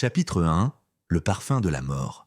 Chapitre 1. Le parfum de la mort.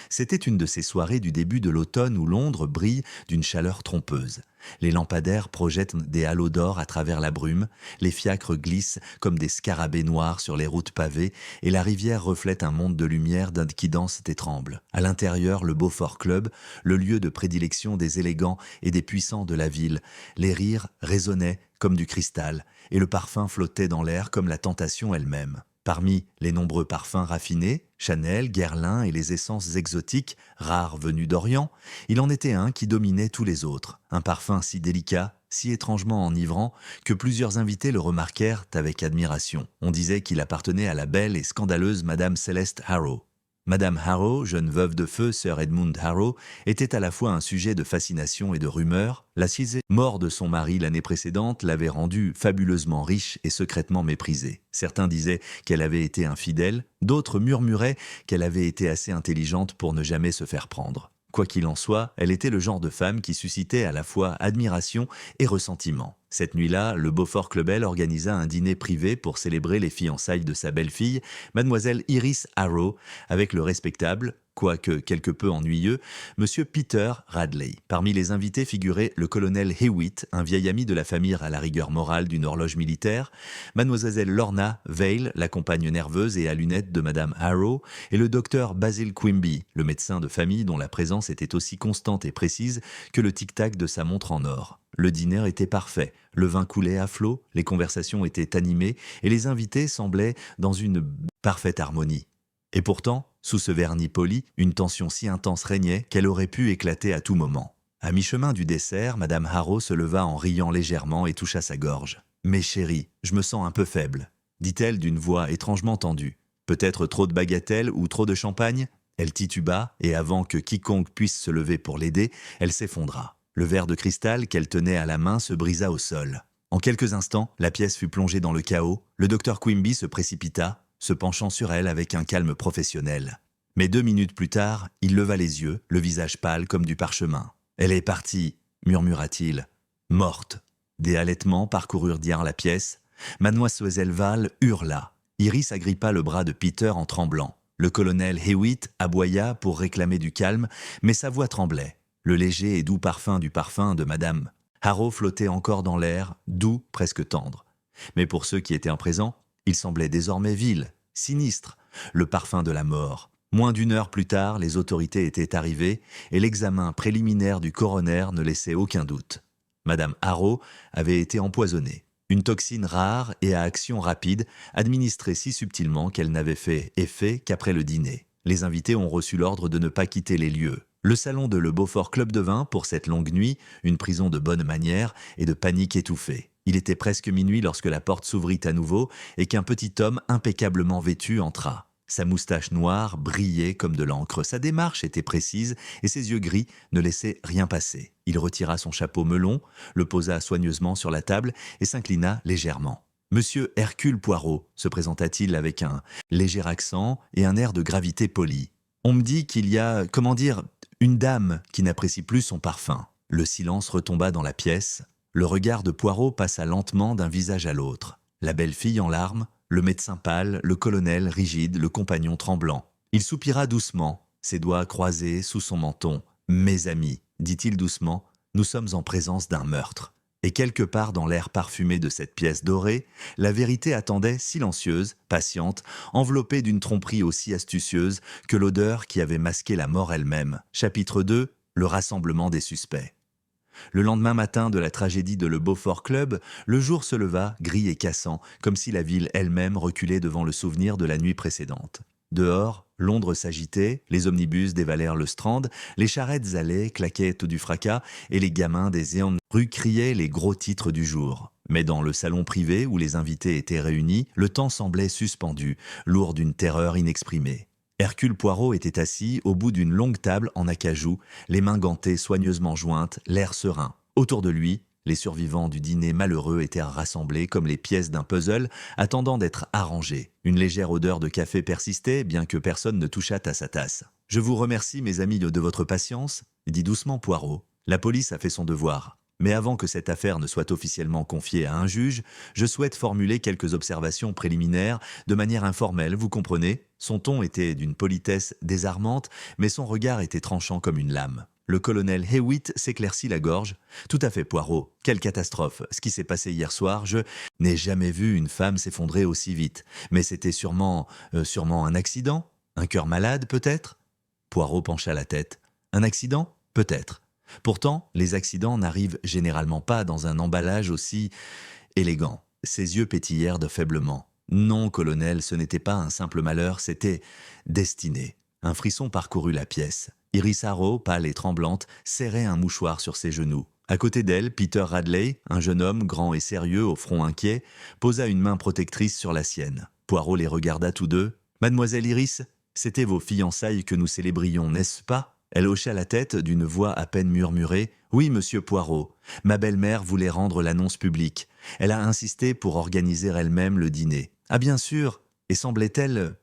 C'était une de ces soirées du début de l'automne où Londres brille d'une chaleur trompeuse. Les lampadaires projettent des halos d'or à travers la brume, les fiacres glissent comme des scarabées noirs sur les routes pavées et la rivière reflète un monde de lumière qui danse et tremble. À l'intérieur, le Beaufort Club, le lieu de prédilection des élégants et des puissants de la ville, les rires résonnaient comme du cristal et le parfum flottait dans l'air comme la tentation elle-même. Parmi les nombreux parfums raffinés, Chanel, Guerlain et les essences exotiques, rares venues d'Orient, il en était un qui dominait tous les autres. Un parfum si délicat, si étrangement enivrant, que plusieurs invités le remarquèrent avec admiration. On disait qu'il appartenait à la belle et scandaleuse Madame Céleste Harrow. Madame Harrow, jeune veuve de feu Sir Edmund Harrow, était à la fois un sujet de fascination et de rumeur. La mort de son mari l'année précédente l'avait rendue fabuleusement riche et secrètement méprisée. Certains disaient qu'elle avait été infidèle, d'autres murmuraient qu'elle avait été assez intelligente pour ne jamais se faire prendre. Quoi qu'il en soit, elle était le genre de femme qui suscitait à la fois admiration et ressentiment. Cette nuit-là, le Beaufort Clubel organisa un dîner privé pour célébrer les fiançailles de sa belle-fille, mademoiselle Iris Harrow, avec le respectable, quoique quelque peu ennuyeux, monsieur Peter Radley. Parmi les invités figurait le colonel Hewitt, un vieil ami de la famille à la rigueur morale d'une horloge militaire, mademoiselle Lorna Vale, la compagne nerveuse et à lunettes de madame Harrow, et le docteur Basil Quimby, le médecin de famille dont la présence était aussi constante et précise que le tic-tac de sa montre en or. Le dîner était parfait, le vin coulait à flot, les conversations étaient animées et les invités semblaient dans une parfaite harmonie. Et pourtant, sous ce vernis poli, une tension si intense régnait qu'elle aurait pu éclater à tout moment. À mi-chemin du dessert, madame Harrow se leva en riant légèrement et toucha sa gorge. « Mais chérie, je me sens un peu faible », dit-elle d'une voix étrangement tendue. « Peut-être trop de bagatelles ou trop de champagne ?» Elle tituba, et avant que quiconque puisse se lever pour l'aider, elle s'effondra. Le verre de cristal qu'elle tenait à la main se brisa au sol. En quelques instants, la pièce fut plongée dans le chaos. Le docteur Quimby se précipita, se penchant sur elle avec un calme professionnel. Mais 2 minutes plus tard, il leva les yeux, le visage pâle comme du parchemin. « Elle est partie », murmura-t-il. « Morte ». Des halètements parcoururent dire la pièce. Mademoiselle Vale hurla. Iris agrippa le bras de Peter en tremblant. Le colonel Hewitt aboya pour réclamer du calme, mais sa voix tremblait. Le léger et doux parfum du parfum de madame Harrow flottait encore dans l'air, doux, presque tendre. Mais pour ceux qui étaient en présent, il semblait désormais vil, sinistre, le parfum de la mort. Moins d'1 heure plus tard, les autorités étaient arrivées et l'examen préliminaire du coroner ne laissait aucun doute. Madame Harrow avait été empoisonnée. Une toxine rare et à action rapide, administrée si subtilement qu'elle n'avait fait effet qu'après le dîner. Les invités ont reçu l'ordre de ne pas quitter les lieux. Le salon de Le Beaufort Club devint, pour cette longue nuit, une prison de bonne manière et de panique étouffée. Il était presque minuit lorsque la porte s'ouvrit à nouveau et qu'un petit homme impeccablement vêtu entra. Sa moustache noire brillait comme de l'encre, sa démarche était précise et ses yeux gris ne laissaient rien passer. Il retira son chapeau melon, le posa soigneusement sur la table et s'inclina légèrement. « Monsieur Hercule Poirot », se présenta-t-il avec un léger accent et un air de gravité polie. « On me dit qu'il y a, une dame qui n'apprécie plus son parfum. » Le silence retomba dans la pièce. Le regard de Poirot passa lentement d'un visage à l'autre. La belle fille en larmes, le médecin pâle, le colonel rigide, le compagnon tremblant. Il soupira doucement, ses doigts croisés sous son menton. « Mes amis, dit-il doucement, nous sommes en présence d'un meurtre. » Et quelque part dans l'air parfumé de cette pièce dorée, la vérité attendait silencieuse, patiente, enveloppée d'une tromperie aussi astucieuse que l'odeur qui avait masqué la mort elle-même. Chapitre 2. Le rassemblement des suspects. Le lendemain matin de la tragédie de Le Beaufort Club, le jour se leva, gris et cassant, comme si la ville elle-même reculait devant le souvenir de la nuit précédente. Dehors, Londres s'agitait, les omnibus dévalèrent le Strand, les charrettes allaient, claquaient tout du fracas, et les gamins des éons rue criaient les gros titres du jour. Mais dans le salon privé où les invités étaient réunis, le temps semblait suspendu, lourd d'une terreur inexprimée. Hercule Poirot était assis au bout d'une longue table en acajou, les mains gantées soigneusement jointes, l'air serein. Autour de lui, les survivants du dîner malheureux étaient rassemblés comme les pièces d'un puzzle attendant d'être arrangées. Une légère odeur de café persistait, bien que personne ne touchât à sa tasse. « Je vous remercie, mes amis, de votre patience », dit doucement Poirot. « La police a fait son devoir. Mais avant que cette affaire ne soit officiellement confiée à un juge, je souhaite formuler quelques observations préliminaires de manière informelle, vous comprenez ? Son ton était d'une politesse désarmante, mais son regard était tranchant comme une lame. Le colonel Hewitt s'éclaircit la gorge. « Tout à fait, Poirot. Quelle catastrophe. Ce qui s'est passé hier soir, je n'ai jamais vu une femme s'effondrer aussi vite. Mais c'était sûrement un accident? Un cœur malade, peut-être ?» Poirot pencha la tête. « Un accident? Peut-être. Pourtant, les accidents n'arrivent généralement pas dans un emballage aussi élégant. » Ses yeux pétillèrent de faiblement. « Non, colonel, ce n'était pas un simple malheur, c'était destiné. » Un frisson parcourut la pièce. Iris Harrow, pâle et tremblante, serrait un mouchoir sur ses genoux. À côté d'elle, Peter Radley, un jeune homme grand et sérieux au front inquiet, posa une main protectrice sur la sienne. Poirot les regarda tous deux. « Mademoiselle Iris, c'était vos fiançailles que nous célébrions, n'est-ce pas ?» Elle hocha la tête d'une voix à peine murmurée. « Oui, monsieur Poirot. Ma belle-mère voulait rendre l'annonce publique. Elle a insisté pour organiser elle-même le dîner. Ah bien sûr, et semblait-elle,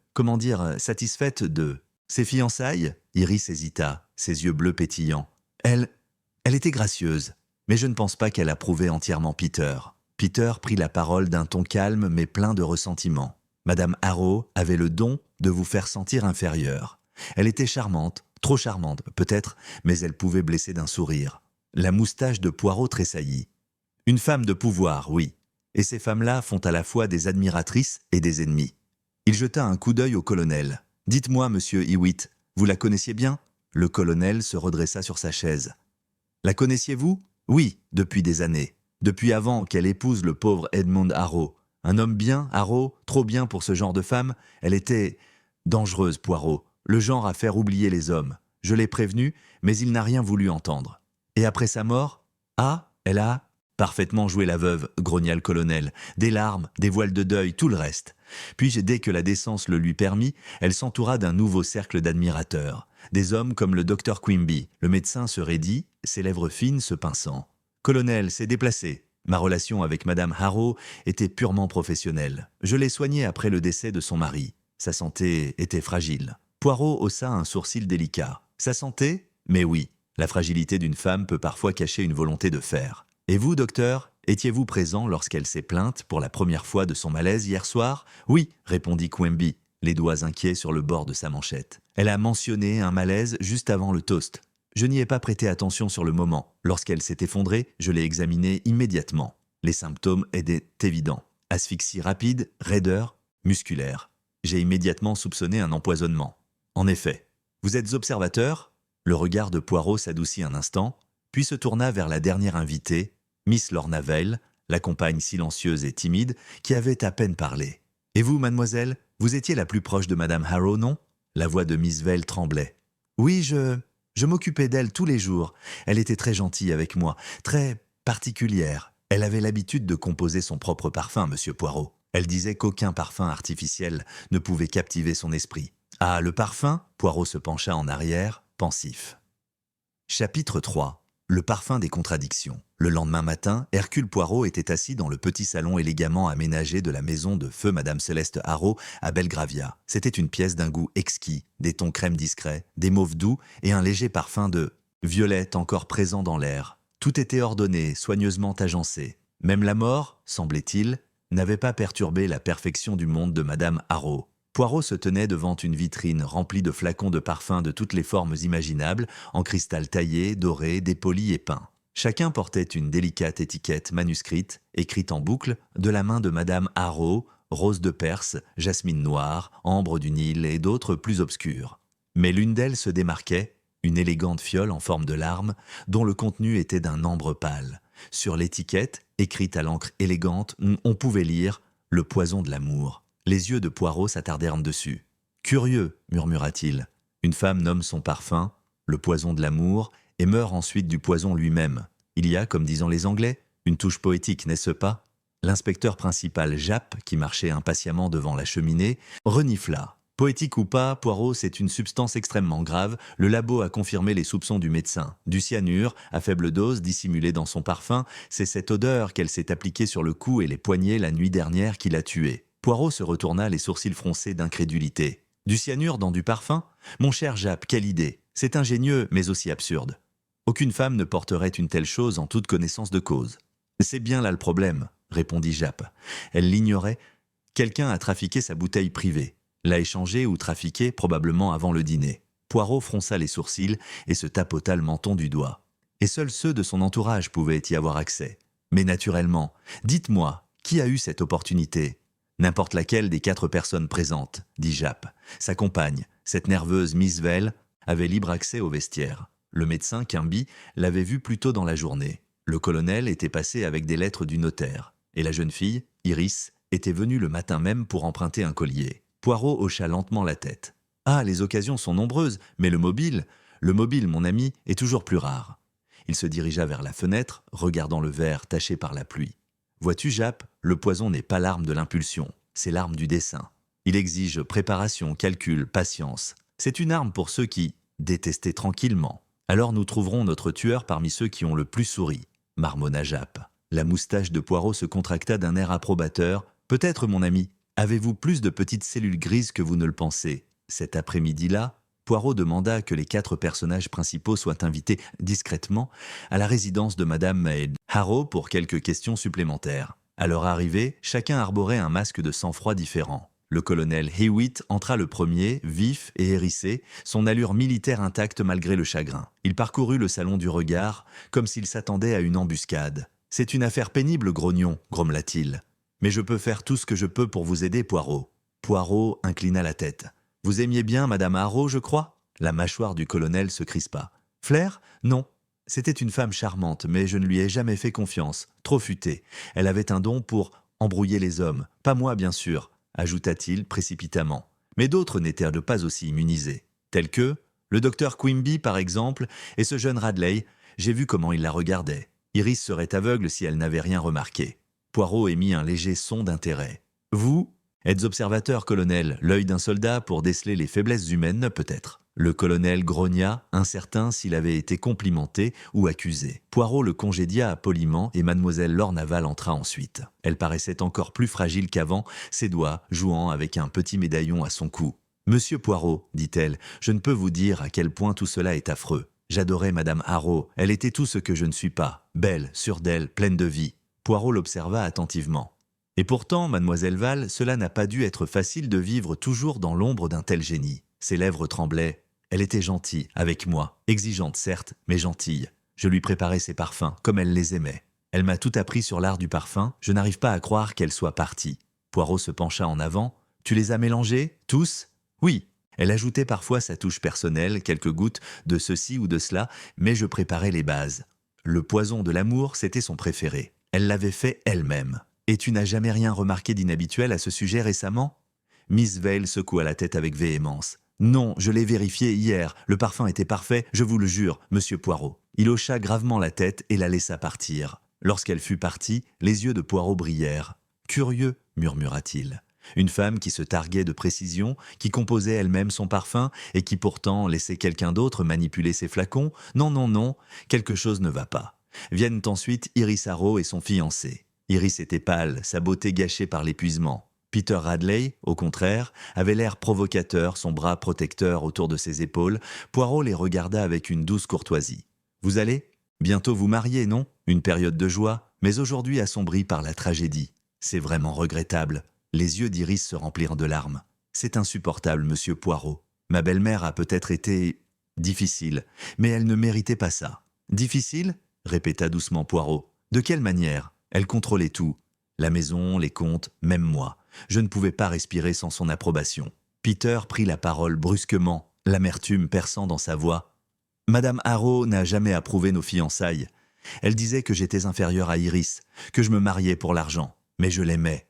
satisfaite de... » Ses fiançailles? Iris hésita, ses yeux bleus pétillants. Elle était gracieuse, mais je ne pense pas qu'elle approuvait entièrement Peter. Peter prit la parole d'un ton calme mais plein de ressentiment. Madame Harrow avait le don de vous faire sentir inférieure. Elle était charmante, trop charmante peut-être, mais elle pouvait blesser d'un sourire. La moustache de Poirot tressaillit. Une femme de pouvoir, oui. Et ces femmes-là font à la fois des admiratrices et des ennemis. Il jeta un coup d'œil au colonel. « Dites-moi, monsieur Hewitt, vous la connaissiez bien ?» Le colonel se redressa sur sa chaise. « La connaissiez-vous ? Oui, depuis des années. Depuis avant qu'elle épouse le pauvre Edmond Harrow. Un homme bien, Harrow, trop bien pour ce genre de femme. Elle était dangereuse, Poirot, le genre à faire oublier les hommes. Je l'ai prévenu, mais il n'a rien voulu entendre. Et après sa mort ? Ah, elle a... » Parfaitement joué la veuve, grogna le colonel. Des larmes, des voiles de deuil, tout le reste. Puis, dès que la décence le lui permit, elle s'entoura d'un nouveau cercle d'admirateurs. Des hommes comme le docteur Quimby. Le médecin se raidit, ses lèvres fines se pinçant. « Colonel, c'est déplacé. Ma relation avec Madame Harrow était purement professionnelle. Je l'ai soignée après le décès de son mari. Sa santé était fragile. » Poirot haussa un sourcil délicat. « Sa santé ? Mais oui, la fragilité d'une femme peut parfois cacher une volonté de fer. Et vous, docteur, étiez-vous présent lorsqu'elle s'est plainte pour la première fois de son malaise hier soir ? » « Oui, répondit Quimby, les doigts inquiets sur le bord de sa manchette. Elle a mentionné un malaise juste avant le toast. Je n'y ai pas prêté attention sur le moment. Lorsqu'elle s'est effondrée, je l'ai examinée immédiatement. Les symptômes étaient évidents. Asphyxie rapide, raideur, musculaire. J'ai immédiatement soupçonné un empoisonnement. En effet. Vous êtes observateur ? Le regard de Poirot s'adoucit un instant, puis se tourna vers la dernière invitée, Miss Lorna Vale, la compagne silencieuse et timide, qui avait à peine parlé. « Et vous, mademoiselle, vous étiez la plus proche de Madame Harrow, non ?» La voix de Miss Vale tremblait. « Oui, je m'occupais d'elle tous les jours. Elle était très gentille avec moi, très particulière. Elle avait l'habitude de composer son propre parfum, monsieur Poirot. Elle disait qu'aucun parfum artificiel ne pouvait captiver son esprit. »« Ah, le parfum ?» Poirot se pencha en arrière, pensif. Chapitre 3. Le parfum des contradictions. Le lendemain matin, Hercule Poirot était assis dans le petit salon élégamment aménagé de la maison de feu Madame Céleste Harrow à Belgravia. C'était une pièce d'un goût exquis, des tons crème discrets, des mauves doux et un léger parfum de violette encore présent dans l'air. Tout était ordonné, soigneusement agencé. Même la mort, semblait-il, n'avait pas perturbé la perfection du monde de Madame Harrow. Poirot se tenait devant une vitrine remplie de flacons de parfums de toutes les formes imaginables, en cristal taillé, doré, dépoli et peint. Chacun portait une délicate étiquette manuscrite, écrite en boucle, de la main de Madame Harrow, rose de Perse, jasmine noire, ambre du Nil et d'autres plus obscures. Mais l'une d'elles se démarquait, une élégante fiole en forme de larme, dont le contenu était d'un ambre pâle. Sur l'étiquette, écrite à l'encre élégante, on pouvait lire « Le poison de l'amour ». Les yeux de Poirot s'attardèrent dessus. « Curieux », murmura-t-il. « Une femme nomme son parfum, le poison de l'amour, et meurt ensuite du poison lui-même. Il y a, comme disent les Anglais, une touche poétique, n'est-ce pas ?» L'inspecteur principal Japp, qui marchait impatiemment devant la cheminée, renifla. « Poétique ou pas, Poirot, c'est une substance extrêmement grave. Le labo a confirmé les soupçons du médecin. Du cyanure, à faible dose, dissimulé dans son parfum, c'est cette odeur qu'elle s'est appliquée sur le cou et les poignets la nuit dernière qui l'a tuée. » Poirot se retourna, les sourcils froncés d'incrédulité. « Du cyanure dans du parfum ? Mon cher Japp, quelle idée ! C'est ingénieux, mais aussi absurde. Aucune femme ne porterait une telle chose en toute connaissance de cause. »« C'est bien là le problème, » répondit Japp. Elle l'ignorait. Quelqu'un a trafiqué sa bouteille privée. L'a échangé ou trafiqué probablement avant le dîner. Poirot fronça les sourcils et se tapota le menton du doigt. Et seuls ceux de son entourage pouvaient y avoir accès. Mais naturellement, dites-moi, qui a eu cette opportunité ? N'importe laquelle des 4 personnes présentes, dit Japp. Sa compagne, cette nerveuse Miss Vale, avait libre accès au vestiaire. Le médecin, Quimby, l'avait vue plus tôt dans la journée. Le colonel était passé avec des lettres du notaire. Et la jeune fille, Iris, était venue le matin même pour emprunter un collier. Poirot hocha lentement la tête. « Ah, les occasions sont nombreuses, mais le mobile, mon ami, est toujours plus rare. » Il se dirigea vers la fenêtre, regardant le verre taché par la pluie. « Vois-tu, Japp, le poison n'est pas l'arme de l'impulsion, c'est l'arme du dessein. Il exige préparation, calcul, patience. C'est une arme pour ceux qui détestaient tranquillement. Alors nous trouverons notre tueur parmi ceux qui ont le plus souri, » marmonna Japp. La moustache de Poirot se contracta d'un air approbateur. « Peut-être, mon ami, avez-vous plus de petites cellules grises que vous ne le pensez ?» Cet après-midi-là, Poirot demanda que les 4 personnages principaux soient invités discrètement à la résidence de Madame Harrow pour quelques questions supplémentaires. À leur arrivée, chacun arborait un masque de sang-froid différent. Le colonel Hewitt entra le premier, vif et hérissé, son allure militaire intacte malgré le chagrin. Il parcourut le salon du regard, comme s'il s'attendait à une embuscade. « C'est une affaire pénible, grognon, grommela-t-il. Mais je peux faire tout ce que je peux pour vous aider, Poirot. » Poirot inclina la tête. « Vous aimiez bien Madame Harrow, je crois ?» La mâchoire du colonel se crispa. « Flair ? Non. C'était une femme charmante, mais je ne lui ai jamais fait confiance. Trop futée. Elle avait un don pour embrouiller les hommes. Pas moi, bien sûr, ajouta-t-il précipitamment. Mais d'autres n'étaient pas aussi immunisés. Tels que le docteur Quimby, par exemple, et ce jeune Radley. J'ai vu comment il la regardait. Iris serait aveugle si elle n'avait rien remarqué. » Poirot émit un léger son d'intérêt. « Vous êtes observateur, colonel, l'œil d'un soldat pour déceler les faiblesses humaines, peut-être. » Le colonel grogna, incertain s'il avait été complimenté ou accusé. Poirot le congédia poliment et mademoiselle Lornaval entra ensuite. Elle paraissait encore plus fragile qu'avant, ses doigts jouant avec un petit médaillon à son cou. « Monsieur Poirot, dit-elle, je ne peux vous dire à quel point tout cela est affreux. J'adorais Madame Harrow, elle était tout ce que je ne suis pas, belle, sûre d'elle, pleine de vie. » Poirot l'observa attentivement. « Et pourtant, mademoiselle Val, cela n'a pas dû être facile de vivre toujours dans l'ombre d'un tel génie. » Ses lèvres tremblaient. Elle était gentille, avec moi, exigeante certes, mais gentille. Je lui préparais ses parfums, comme elle les aimait. Elle m'a tout appris sur l'art du parfum, je n'arrive pas à croire qu'elle soit partie. Poirot se pencha en avant. « Tu les as mélangés, tous ?»« Oui. » Elle ajoutait parfois sa touche personnelle, quelques gouttes de ceci ou de cela, mais je préparais les bases. Le poison de l'amour, c'était son préféré. Elle l'avait fait elle-même. « Et tu n'as jamais rien remarqué d'inhabituel à ce sujet récemment ?» Miss Vale secoua la tête avec véhémence. « Non, je l'ai vérifié hier. Le parfum était parfait, je vous le jure, monsieur Poirot. » Il hocha gravement la tête et la laissa partir. Lorsqu'elle fut partie, les yeux de Poirot brillèrent. « Curieux, murmura-t-il. Une femme qui se targuait de précision, qui composait elle-même son parfum et qui pourtant laissait quelqu'un d'autre manipuler ses flacons. Non, non, non, quelque chose ne va pas. » Viennent ensuite Iris Harrow et son fiancé. Iris était pâle, sa beauté gâchée par l'épuisement. Peter Radley, au contraire, avait l'air provocateur, son bras protecteur autour de ses épaules. Poirot les regarda avec une douce courtoisie. « Vous allez ? Bientôt vous marier, non ? Une période de joie, mais aujourd'hui assombrie par la tragédie. C'est vraiment regrettable. » Les yeux d'Iris se remplirent de larmes. « C'est insupportable, monsieur Poirot. Ma belle-mère a peut-être été difficile, mais elle ne méritait pas ça. »« Difficile ?» répéta doucement Poirot. « De quelle manière ? Elle contrôlait tout. La maison, les comptes, même moi. Je ne pouvais pas respirer sans son approbation. » Peter prit la parole brusquement, l'amertume perçant dans sa voix. « Madame Harrow n'a jamais approuvé nos fiançailles. Elle disait que j'étais inférieur à Iris, que je me mariais pour l'argent. Mais je l'aimais.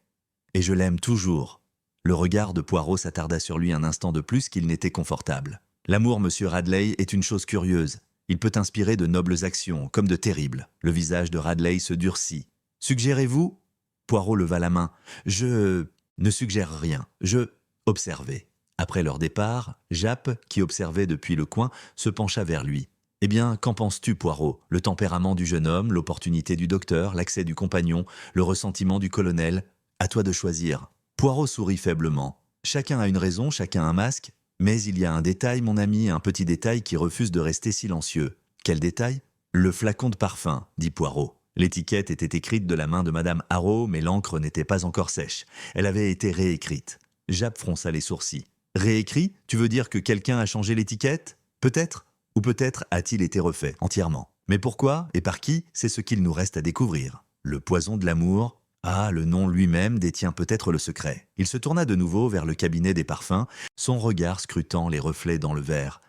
Et je l'aime toujours. » Le regard de Poirot s'attarda sur lui un instant de plus qu'il n'était confortable. « L'amour, monsieur Radley, est une chose curieuse. Il peut inspirer de nobles actions, comme de terribles. » Le visage de Radley se durcit. « Suggérez-vous » Poirot leva la main. « Je ne suggère rien. Je observais. » Après leur départ, Japp, qui observait depuis le coin, se pencha vers lui. « Eh bien, qu'en penses-tu, Poirot ? Le tempérament du jeune homme, l'opportunité du docteur, l'accès du compagnon, le ressentiment du colonel ? À toi de choisir. » Poirot sourit faiblement. « Chacun a une raison, chacun un masque. Mais il y a un détail, mon ami, un petit détail qui refuse de rester silencieux. » « Quel détail ? » ?»« Le flacon de parfum, » dit Poirot. L'étiquette était écrite de la main de Madame Harrow, mais l'encre n'était pas encore sèche. Elle avait été réécrite. Jap fronça les sourcils. Réécrit, tu veux dire que quelqu'un a changé l'étiquette? Peut-être. Ou peut-être a-t-il été refait entièrement. Mais pourquoi et par qui, c'est ce qu'il nous reste à découvrir. Le poison de l'amour. Ah, le nom lui-même détient peut-être le secret. Il se tourna de nouveau vers le cabinet des parfums, son regard scrutant les reflets dans le verre.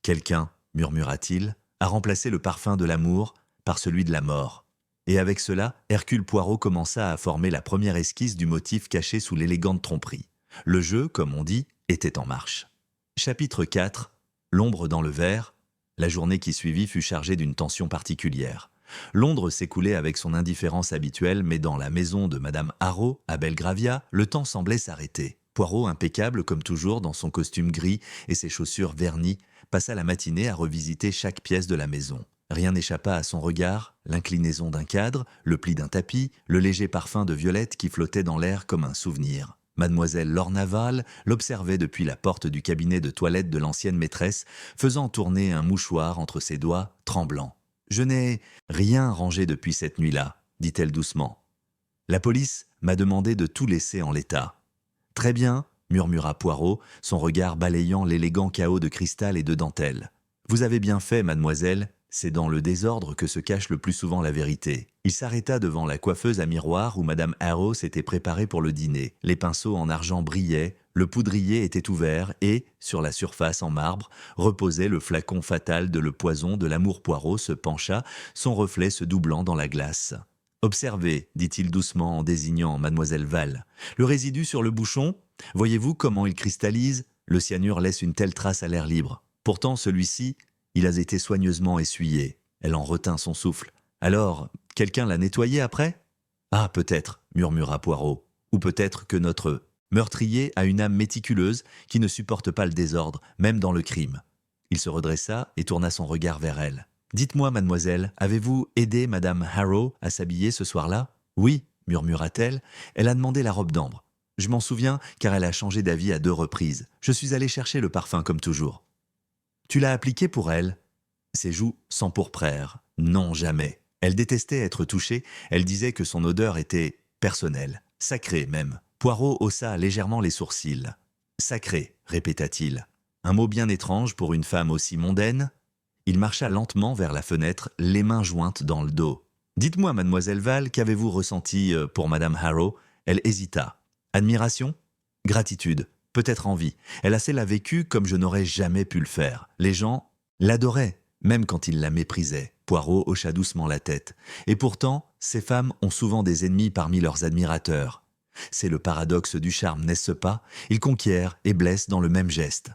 Quelqu'un, murmura-t-il, a remplacé le parfum de l'amour par celui de la mort. Et avec cela, Hercule Poirot commença à former la première esquisse du motif caché sous l'élégante tromperie. Le jeu, comme on dit, était en marche. Chapitre 4. L'ombre dans le verre. La journée qui suivit fut chargée d'une tension particulière. Londres s'écoulait avec son indifférence habituelle, mais dans la maison de Madame Harrow, à Belgravia, le temps semblait s'arrêter. Poirot, impeccable comme toujours dans son costume gris et ses chaussures vernies, passa la matinée à revisiter chaque pièce de la maison. Rien n'échappa à son regard, l'inclinaison d'un cadre, le pli d'un tapis, le léger parfum de violette qui flottait dans l'air comme un souvenir. Mademoiselle Lornaval l'observait depuis la porte du cabinet de toilette de l'ancienne maîtresse, faisant tourner un mouchoir entre ses doigts, tremblant. « Je n'ai rien rangé depuis cette nuit-là, dit-elle doucement. La police m'a demandé de tout laisser en l'état. »« Très bien, » murmura Poirot, son regard balayant l'élégant chaos de cristal et de dentelle. « Vous avez bien fait, mademoiselle, c'est dans le désordre que se cache le plus souvent la vérité. » Il s'arrêta devant la coiffeuse à miroir où Madame Harrow s'était préparée pour le dîner. Les pinceaux en argent brillaient, le poudrier était ouvert et, sur la surface en marbre, reposait le flacon fatal de le poison de l'amour. Poirot se pencha, son reflet se doublant dans la glace. « Observez, dit-il doucement en désignant Mademoiselle Val. Le résidu sur le bouchon, voyez-vous comment il cristallise? Le cyanure laisse une telle trace à l'air libre. Pourtant, celui-ci, il a été soigneusement essuyé. » Elle en retint son souffle. « Alors, quelqu'un l'a nettoyé après ?»« Ah, peut-être, » murmura Poirot. « Ou peut-être que notre meurtrier a une âme méticuleuse qui ne supporte pas le désordre, même dans le crime. » Il se redressa et tourna son regard vers elle. « Dites-moi, mademoiselle, avez-vous aidé Madame Harrow à s'habiller ce soir-là ?»« Oui, » murmura-t-elle, « elle a demandé la robe d'ambre. Je m'en souviens car elle a changé d'avis à 2 reprises. Je suis allé chercher le parfum comme toujours. »« Tu l'as appliqué pour elle ?» Ses joues s'empourprèrent. Non, jamais. Elle détestait être touchée, elle disait que son odeur était personnelle, sacrée même. Poirot haussa légèrement les sourcils. « Sacré », répéta-t-il. Un mot bien étrange pour une femme aussi mondaine. Il marcha lentement vers la fenêtre, les mains jointes dans le dos. « Dites-moi, mademoiselle Val, qu'avez-vous ressenti pour Madame Harrow ?» Elle hésita. « Admiration ? Gratitude, peut-être envie. Elle a cela vécu comme je n'aurais jamais pu le faire. Les gens l'adoraient, même quand ils la méprisaient. » Poirot hocha doucement la tête. « Et pourtant, ces femmes ont souvent des ennemis parmi leurs admirateurs. C'est le paradoxe du charme, n'est-ce pas? Ils conquièrent et blessent dans le même geste. »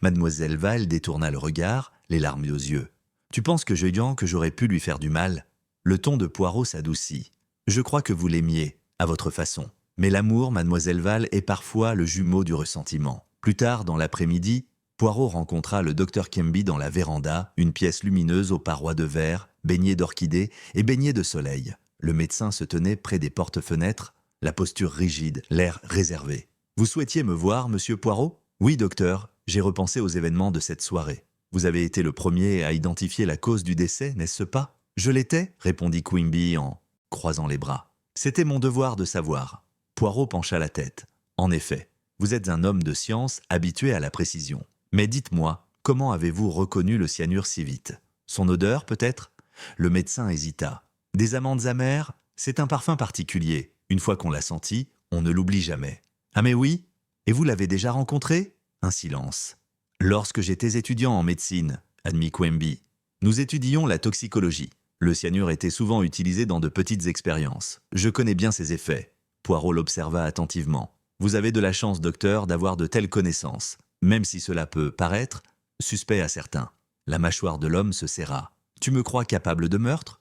Mademoiselle Val détourna le regard, les larmes aux yeux. « Tu penses que j'aurais pu lui faire du mal ?» Le ton de Poirot s'adoucit. « Je crois que vous l'aimiez, à votre façon. Mais l'amour, mademoiselle Val, est parfois le jumeau du ressentiment. » Plus tard, dans l'après-midi, Poirot rencontra le docteur Quimby dans la véranda, une pièce lumineuse aux parois de verre, baignée d'orchidées et baignée de soleil. Le médecin se tenait près des porte-fenêtres, la posture rigide, l'air réservé. « Vous souhaitiez me voir, monsieur Poirot ?»« Oui, docteur, j'ai repensé aux événements de cette soirée. Vous avez été le premier à identifier la cause du décès, n'est-ce pas ?»« Je l'étais, » répondit Quimby en croisant les bras. « C'était mon devoir de savoir. » Poirot pencha la tête. « En effet, vous êtes un homme de science habitué à la précision. Mais dites-moi, comment avez-vous reconnu le cyanure si vite? Son odeur, peut-être ?» Le médecin hésita. « Des amandes amères, c'est un parfum particulier. Une fois qu'on l'a senti, on ne l'oublie jamais. »« Ah mais oui? Et vous l'avez déjà rencontré ?» Un silence. « Lorsque j'étais étudiant en médecine, » admit Quimby, « nous étudions la toxicologie. Le cyanure était souvent utilisé dans de petites expériences. Je connais bien ses effets. » Poirot l'observa attentivement. « Vous avez de la chance, docteur, d'avoir de telles connaissances. Même si cela peut paraître suspect à certains. » La mâchoire de l'homme se serra. « Tu me crois capable de meurtre ? » ?»«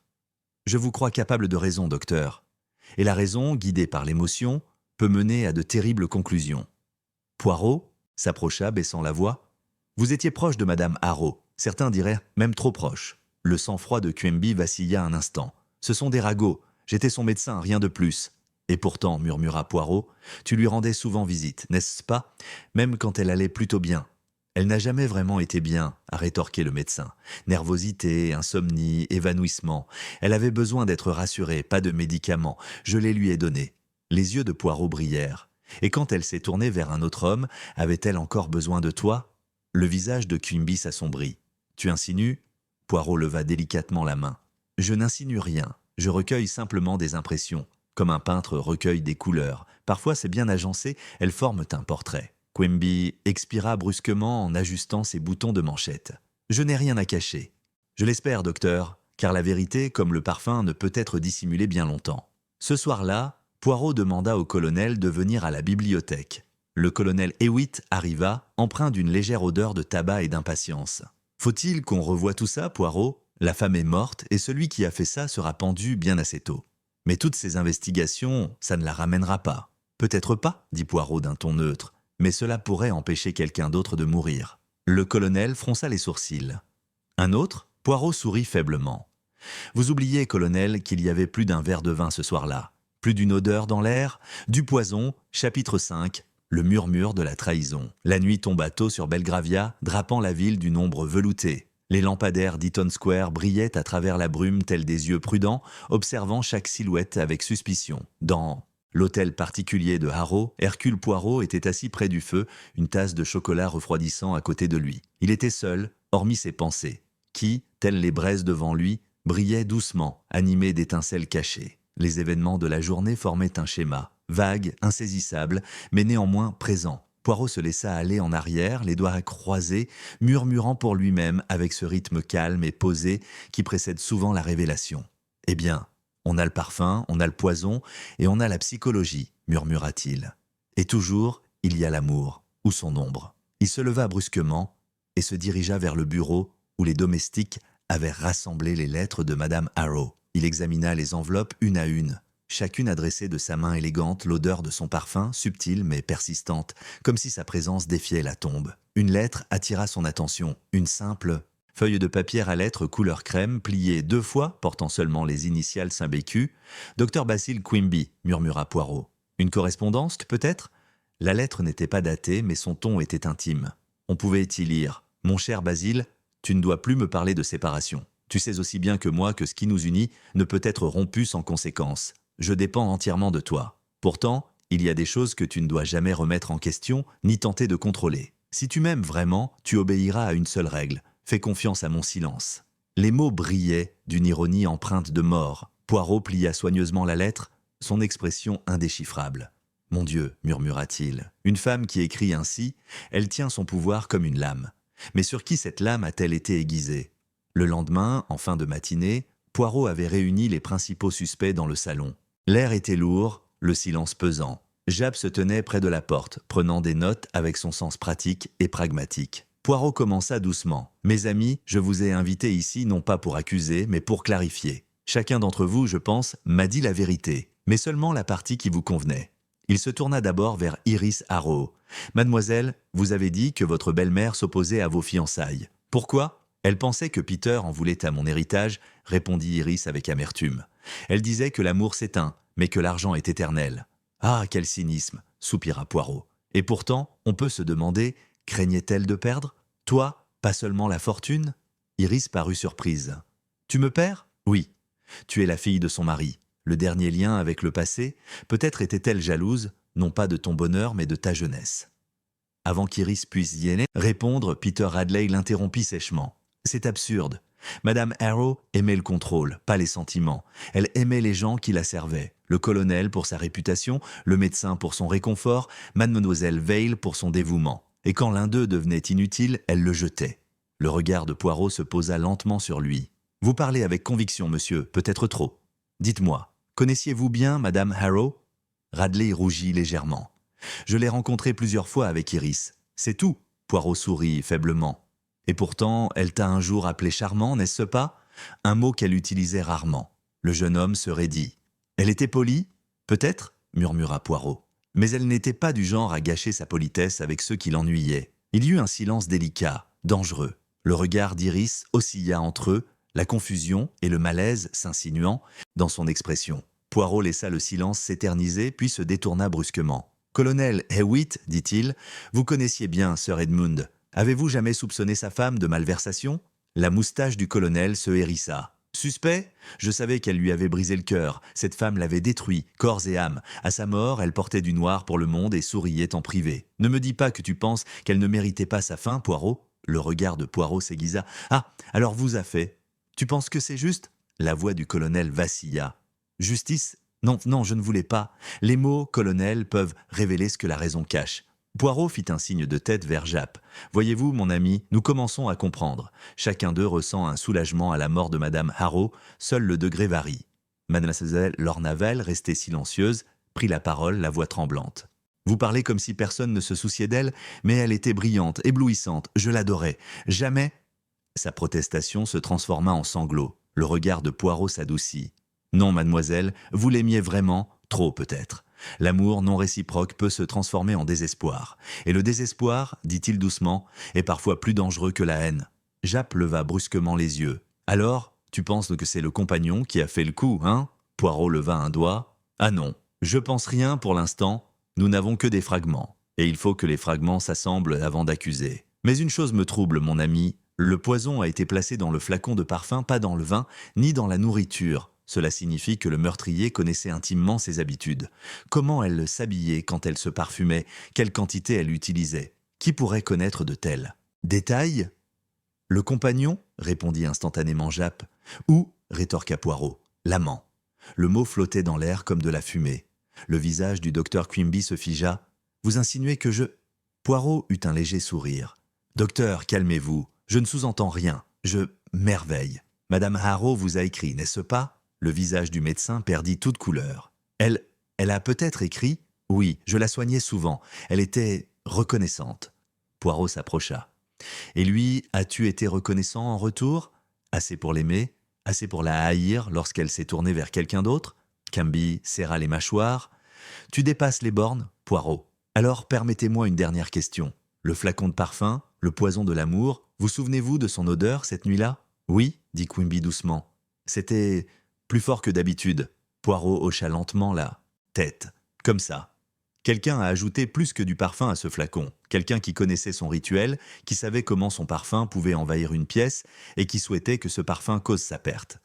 Je vous crois capable de raison, docteur. Et la raison, guidée par l'émotion, peut mener à de terribles conclusions. » Poirot s'approcha, baissant la voix. « Vous étiez proche de Madame Harrow, certains diraient même trop proche. » Le sang-froid de Quimby vacilla un instant. « Ce sont des ragots, j'étais son médecin, rien de plus. » « Et pourtant, » murmura Poirot, « tu lui rendais souvent visite, n'est-ce pas? Même quand elle allait plutôt bien. »« Elle n'a jamais vraiment été bien, » a rétorqué le médecin. « Nervosité, insomnie, évanouissement. Elle avait besoin d'être rassurée, pas de médicaments. Je les lui ai donnés. » Les yeux de Poirot brillèrent. Et quand elle s'est tournée vers un autre homme, avait-elle encore besoin de toi? Le visage de Quimby s'assombrit. Tu insinues? Poirot leva délicatement la main. Je n'insinue rien, je recueille simplement des impressions. Comme un peintre recueille des couleurs. Parfois c'est bien agencé, elles forment un portrait. Quimby expira brusquement en ajustant ses boutons de manchette. Je n'ai rien à cacher. Je l'espère, docteur, car la vérité, comme le parfum, ne peut être dissimulée bien longtemps. Ce soir-là, Poirot demanda au colonel de venir à la bibliothèque. Le colonel Hewitt arriva, empreint d'une légère odeur de tabac et d'impatience. « Faut-il qu'on revoie tout ça, Poirot? La femme est morte et celui qui a fait ça sera pendu bien assez tôt. Mais toutes ces investigations, ça ne la ramènera pas. »« Peut-être pas, dit Poirot d'un ton neutre, mais cela pourrait empêcher quelqu'un d'autre de mourir. » Le colonel fronça les sourcils. « Un autre ?» Poirot sourit faiblement. « Vous oubliez, colonel, qu'il y avait plus d'un verre de vin ce soir-là. Plus d'une odeur dans l'air, du poison, chapitre 5, le murmure de la trahison. La nuit tomba tôt sur Belgravia, drapant la ville d'une ombre veloutée. Les lampadaires d'Eaton Square brillaient à travers la brume tels des yeux prudents, observant chaque silhouette avec suspicion. Dans l'hôtel particulier de Harrow, Hercule Poirot était assis près du feu, une tasse de chocolat refroidissant à côté de lui. Il était seul, hormis ses pensées, qui, telles les braises devant lui, brillaient doucement, animées d'étincelles cachées. Les événements de la journée formaient un schéma, vague, insaisissable, mais néanmoins présent. Poirot se laissa aller en arrière, les doigts croisés, murmurant pour lui-même avec ce rythme calme et posé qui précède souvent la révélation. « Eh bien, on a le parfum, on a le poison et on a la psychologie, murmura-t-il. Et toujours, il y a l'amour, ou son ombre. » Il se leva brusquement et se dirigea vers le bureau où les domestiques avaient rassemblé les lettres de Madame Harrow. Il examina les enveloppes une à une, chacune adressée de sa main élégante, l'odeur de son parfum, subtile mais persistante, comme si sa présence défiait la tombe. Une lettre attira son attention, une simple feuille de papier à lettres couleur crème, pliée 2 fois, portant seulement les initiales Saint-Bécu. « Dr Basil Quimby », murmura Poirot. « Une correspondance, peut-être ?» La lettre n'était pas datée, mais son ton était intime. On pouvait y lire « Mon cher Basil, tu ne dois plus me parler de séparation. Tu sais aussi bien que moi que ce qui nous unit ne peut être rompu sans conséquence. Je dépends entièrement de toi. Pourtant, il y a des choses que tu ne dois jamais remettre en question ni tenter de contrôler. Si tu m'aimes vraiment, tu obéiras à une seule règle. Fais confiance à mon silence. » Les mots brillaient d'une ironie empreinte de mort. Poirot plia soigneusement la lettre, son expression indéchiffrable. « Mon Dieu, murmura-t-il, une femme qui écrit ainsi, elle tient son pouvoir comme une lame. Mais sur qui cette lame a-t-elle été aiguisée ?» Le lendemain, en fin de matinée, Poirot avait réuni les principaux suspects dans le salon. L'air était lourd, le silence pesant. Japp se tenait près de la porte, prenant des notes avec son sens pratique et pragmatique. Poirot commença doucement. « Mes amis, je vous ai invités ici non pas pour accuser, mais pour clarifier. Chacun d'entre vous, je pense, m'a dit la vérité, mais seulement la partie qui vous convenait. » Il se tourna d'abord vers Iris Harrow. « Mademoiselle, vous avez dit que votre belle-mère s'opposait à vos fiançailles. Pourquoi ? » « Elle pensait que Peter en voulait à mon héritage, » répondit Iris avec amertume. « Elle disait que l'amour s'éteint, mais que l'argent est éternel. »« Ah, quel cynisme !» soupira Poirot. « Et pourtant, on peut se demander, craignait-elle de perdre ? Toi, pas seulement la fortune ?» Iris parut surprise. « Tu me perds ? Oui. Tu es la fille de son mari. Le dernier lien avec le passé, peut-être était-elle jalouse, non pas de ton bonheur, mais de ta jeunesse. » Avant qu'Iris puisse y répondre, Peter Radley l'interrompit sèchement. C'est absurde. Madame Harrow aimait le contrôle, pas les sentiments. Elle aimait les gens qui la servaient. Le colonel pour sa réputation, le médecin pour son réconfort, mademoiselle Vale pour son dévouement. Et quand l'un d'eux devenait inutile, elle le jetait. Le regard de Poirot se posa lentement sur lui. « Vous parlez avec conviction, monsieur, peut-être trop. Dites-moi, connaissiez-vous bien Madame Harrow ?» Radley rougit légèrement. « Je l'ai rencontrée plusieurs fois avec Iris. C'est tout. » Poirot sourit faiblement. « Et pourtant, elle t'a un jour appelé charmant, n'est-ce pas ?» Un mot qu'elle utilisait rarement. Le jeune homme se raidit. « Elle était polie ? Peut-être ?» murmura Poirot. Mais elle n'était pas du genre à gâcher sa politesse avec ceux qui l'ennuyaient. Il y eut un silence délicat, dangereux. Le regard d'Iris oscilla entre eux, la confusion et le malaise s'insinuant dans son expression. Poirot laissa le silence s'éterniser, puis se détourna brusquement. « Colonel Hewitt, dit-il, vous connaissiez bien Sir Edmund. Avez-vous jamais soupçonné sa femme de malversation ?» La moustache du colonel se hérissa. Suspect? Je savais qu'elle lui avait brisé le cœur. Cette femme l'avait détruit, corps et âme. À sa mort, elle portait du noir pour le monde et souriait en privé. Ne me dis pas que tu penses qu'elle ne méritait pas sa fin, Poirot. Le regard de Poirot s'aiguisa. Ah, alors vous a fait. Tu penses que c'est juste? La voix du colonel vacilla. Justice? Non, non, je ne voulais pas. Les mots, colonel, peuvent révéler ce que la raison cache. Poirot fit un signe de tête vers Japp. Voyez-vous, mon ami, nous commençons à comprendre. Chacun d'eux ressent un soulagement à la mort de Madame Harrow, seul le degré varie. Mademoiselle Lornavel, restée silencieuse, prit la parole, la voix tremblante. Vous parlez comme si personne ne se souciait d'elle, mais elle était brillante, éblouissante, je l'adorais. Jamais... Sa protestation se transforma en sanglots. Le regard de Poirot s'adoucit. Non, mademoiselle, vous l'aimiez vraiment, trop peut-être. L'amour non réciproque peut se transformer en désespoir. Et le désespoir, dit-il doucement, est parfois plus dangereux que la haine. Japp leva brusquement les yeux. Alors, tu penses que c'est le compagnon qui a fait le coup, hein? Poirot leva un doigt. Ah non, je pense rien pour l'instant. Nous n'avons que des fragments. Et il faut que les fragments s'assemblent avant d'accuser. Mais une chose me trouble, mon ami. Le poison a été placé dans le flacon de parfum, pas dans le vin, ni dans la nourriture. Cela signifie que le meurtrier connaissait intimement ses habitudes. Comment elle s'habillait quand elle se parfumait? Quelle quantité elle utilisait? Qui pourrait connaître de tels détails? Le compagnon, répondit instantanément Japp. Ou, rétorqua Poirot, l'amant. Le mot flottait dans l'air comme de la fumée. Le visage du docteur Quimby se figea. Vous insinuez que je... Poirot eut un léger sourire. Docteur, calmez-vous. Je ne sous-entends rien. Je merveille. Madame Harrow vous a écrit, n'est-ce pas? Le visage du médecin perdit toute couleur. Elle a peut-être écrit? Oui, je la soignais souvent. Elle était reconnaissante. Poirot s'approcha. Et lui, as-tu été reconnaissant en retour? Assez pour l'aimer? Assez pour la haïr lorsqu'elle s'est tournée vers quelqu'un d'autre? Quimby serra les mâchoires. Tu dépasses les bornes, Poirot. Alors permettez-moi une dernière question. Le flacon de parfum, le poison de l'amour, vous souvenez-vous de son odeur cette nuit-là? Oui, dit Quimby doucement. C'était plus fort que d'habitude. Poirot hocha lentement la tête. Comme ça. Quelqu'un a ajouté plus que du parfum à ce flacon. Quelqu'un qui connaissait son rituel, qui savait comment son parfum pouvait envahir une pièce et qui souhaitait que ce parfum cause sa perte.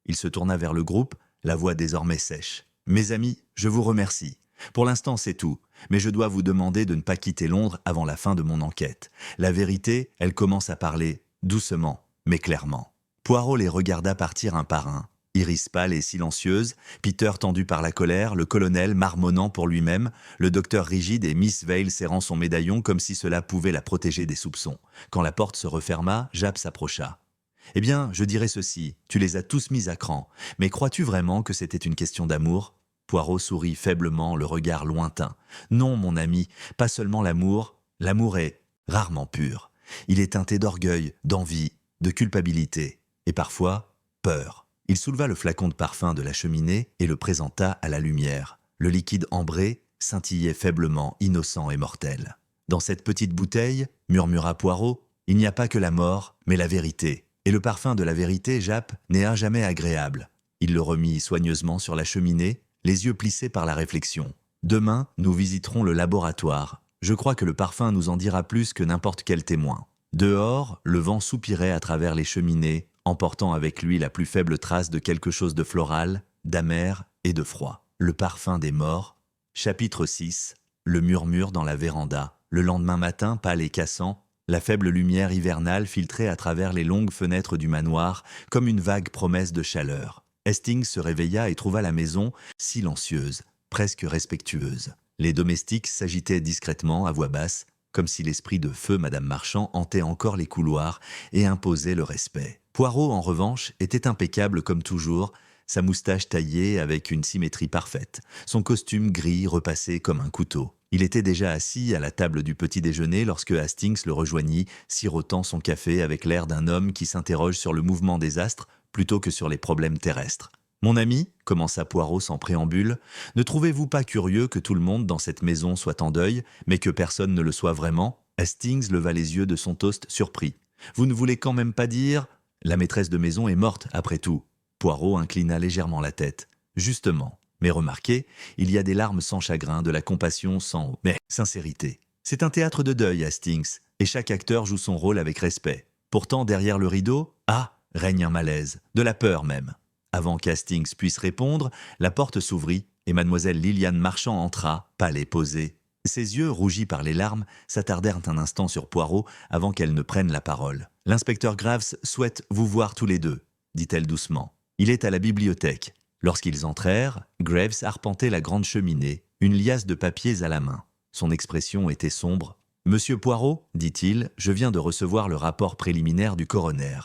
Il se tourna vers le groupe, la voix désormais sèche. Mes amis, je vous remercie. Pour l'instant, c'est tout. Mais je dois vous demander de ne pas quitter Londres avant la fin de mon enquête. La vérité, elle commence à parler, doucement, mais clairement. Poirot les regarda partir un par un. Iris pâle et silencieuse, Peter tendu par la colère, le colonel marmonnant pour lui-même, le docteur rigide et Miss Vale serrant son médaillon comme si cela pouvait la protéger des soupçons. Quand la porte se referma, Japp s'approcha. « Eh bien, je dirais ceci, tu les as tous mis à cran, mais crois-tu vraiment que c'était une question d'amour ?» Poirot sourit faiblement, le regard lointain. « Non, mon ami, pas seulement l'amour. L'amour est rarement pur. Il est teinté d'orgueil, d'envie, de culpabilité, et parfois, peur. » Il souleva le flacon de parfum de la cheminée et le présenta à la lumière. Le liquide ambré scintillait faiblement, innocent et mortel. « Dans cette petite bouteille, murmura Poirot, il n'y a pas que la mort, mais la vérité. Et le parfum de la vérité, Japp, n'est à jamais agréable. » Il le remit soigneusement sur la cheminée, les yeux plissés par la réflexion. « Demain, nous visiterons le laboratoire. Je crois que le parfum nous en dira plus que n'importe quel témoin. » Dehors, le vent soupirait à travers les cheminées, emportant avec lui la plus faible trace de quelque chose de floral, d'amer et de froid. Le parfum des morts. Chapitre 6. Le murmure dans la véranda. Le lendemain matin, pâle et cassant, la faible lumière hivernale filtrait à travers les longues fenêtres du manoir comme une vague promesse de chaleur. Hastings se réveilla et trouva la maison silencieuse, presque respectueuse. Les domestiques s'agitaient discrètement à voix basse, comme si l'esprit de feu Madame Marchand hantait encore les couloirs et imposait le respect. Poirot, en revanche, était impeccable comme toujours, sa moustache taillée avec une symétrie parfaite, son costume gris repassé comme un couteau. Il était déjà assis à la table du petit déjeuner lorsque Hastings le rejoignit, sirotant son café avec l'air d'un homme qui s'interroge sur le mouvement des astres plutôt que sur les problèmes terrestres. « Mon ami, commença Poirot sans préambule, ne trouvez-vous pas curieux que tout le monde dans cette maison soit en deuil, mais que personne ne le soit vraiment ?» Hastings leva les yeux de son toast surpris. « Vous ne voulez quand même pas dire... » La maîtresse de maison est morte, après tout. Poirot inclina légèrement la tête. Justement. Mais remarquez, il y a des larmes sans chagrin, de la compassion sans... mais sincérité. C'est un théâtre de deuil, Hastings, et chaque acteur joue son rôle avec respect. Pourtant, derrière le rideau... Ah, Règne un malaise, de la peur même. Avant qu'Hastings puisse répondre, la porte s'ouvrit et mademoiselle Liliane Marchand entra, pâle et posée. Ses yeux, rougis par les larmes, s'attardèrent un instant sur Poirot avant qu'elle ne prenne la parole. « L'inspecteur Graves souhaite vous voir tous les deux, » dit-elle doucement. « Il est à la bibliothèque. » Lorsqu'ils entrèrent, Graves arpentait la grande cheminée, une liasse de papiers à la main. Son expression était sombre. « Monsieur Poirot, dit-il, je viens de recevoir le rapport préliminaire du coroner. »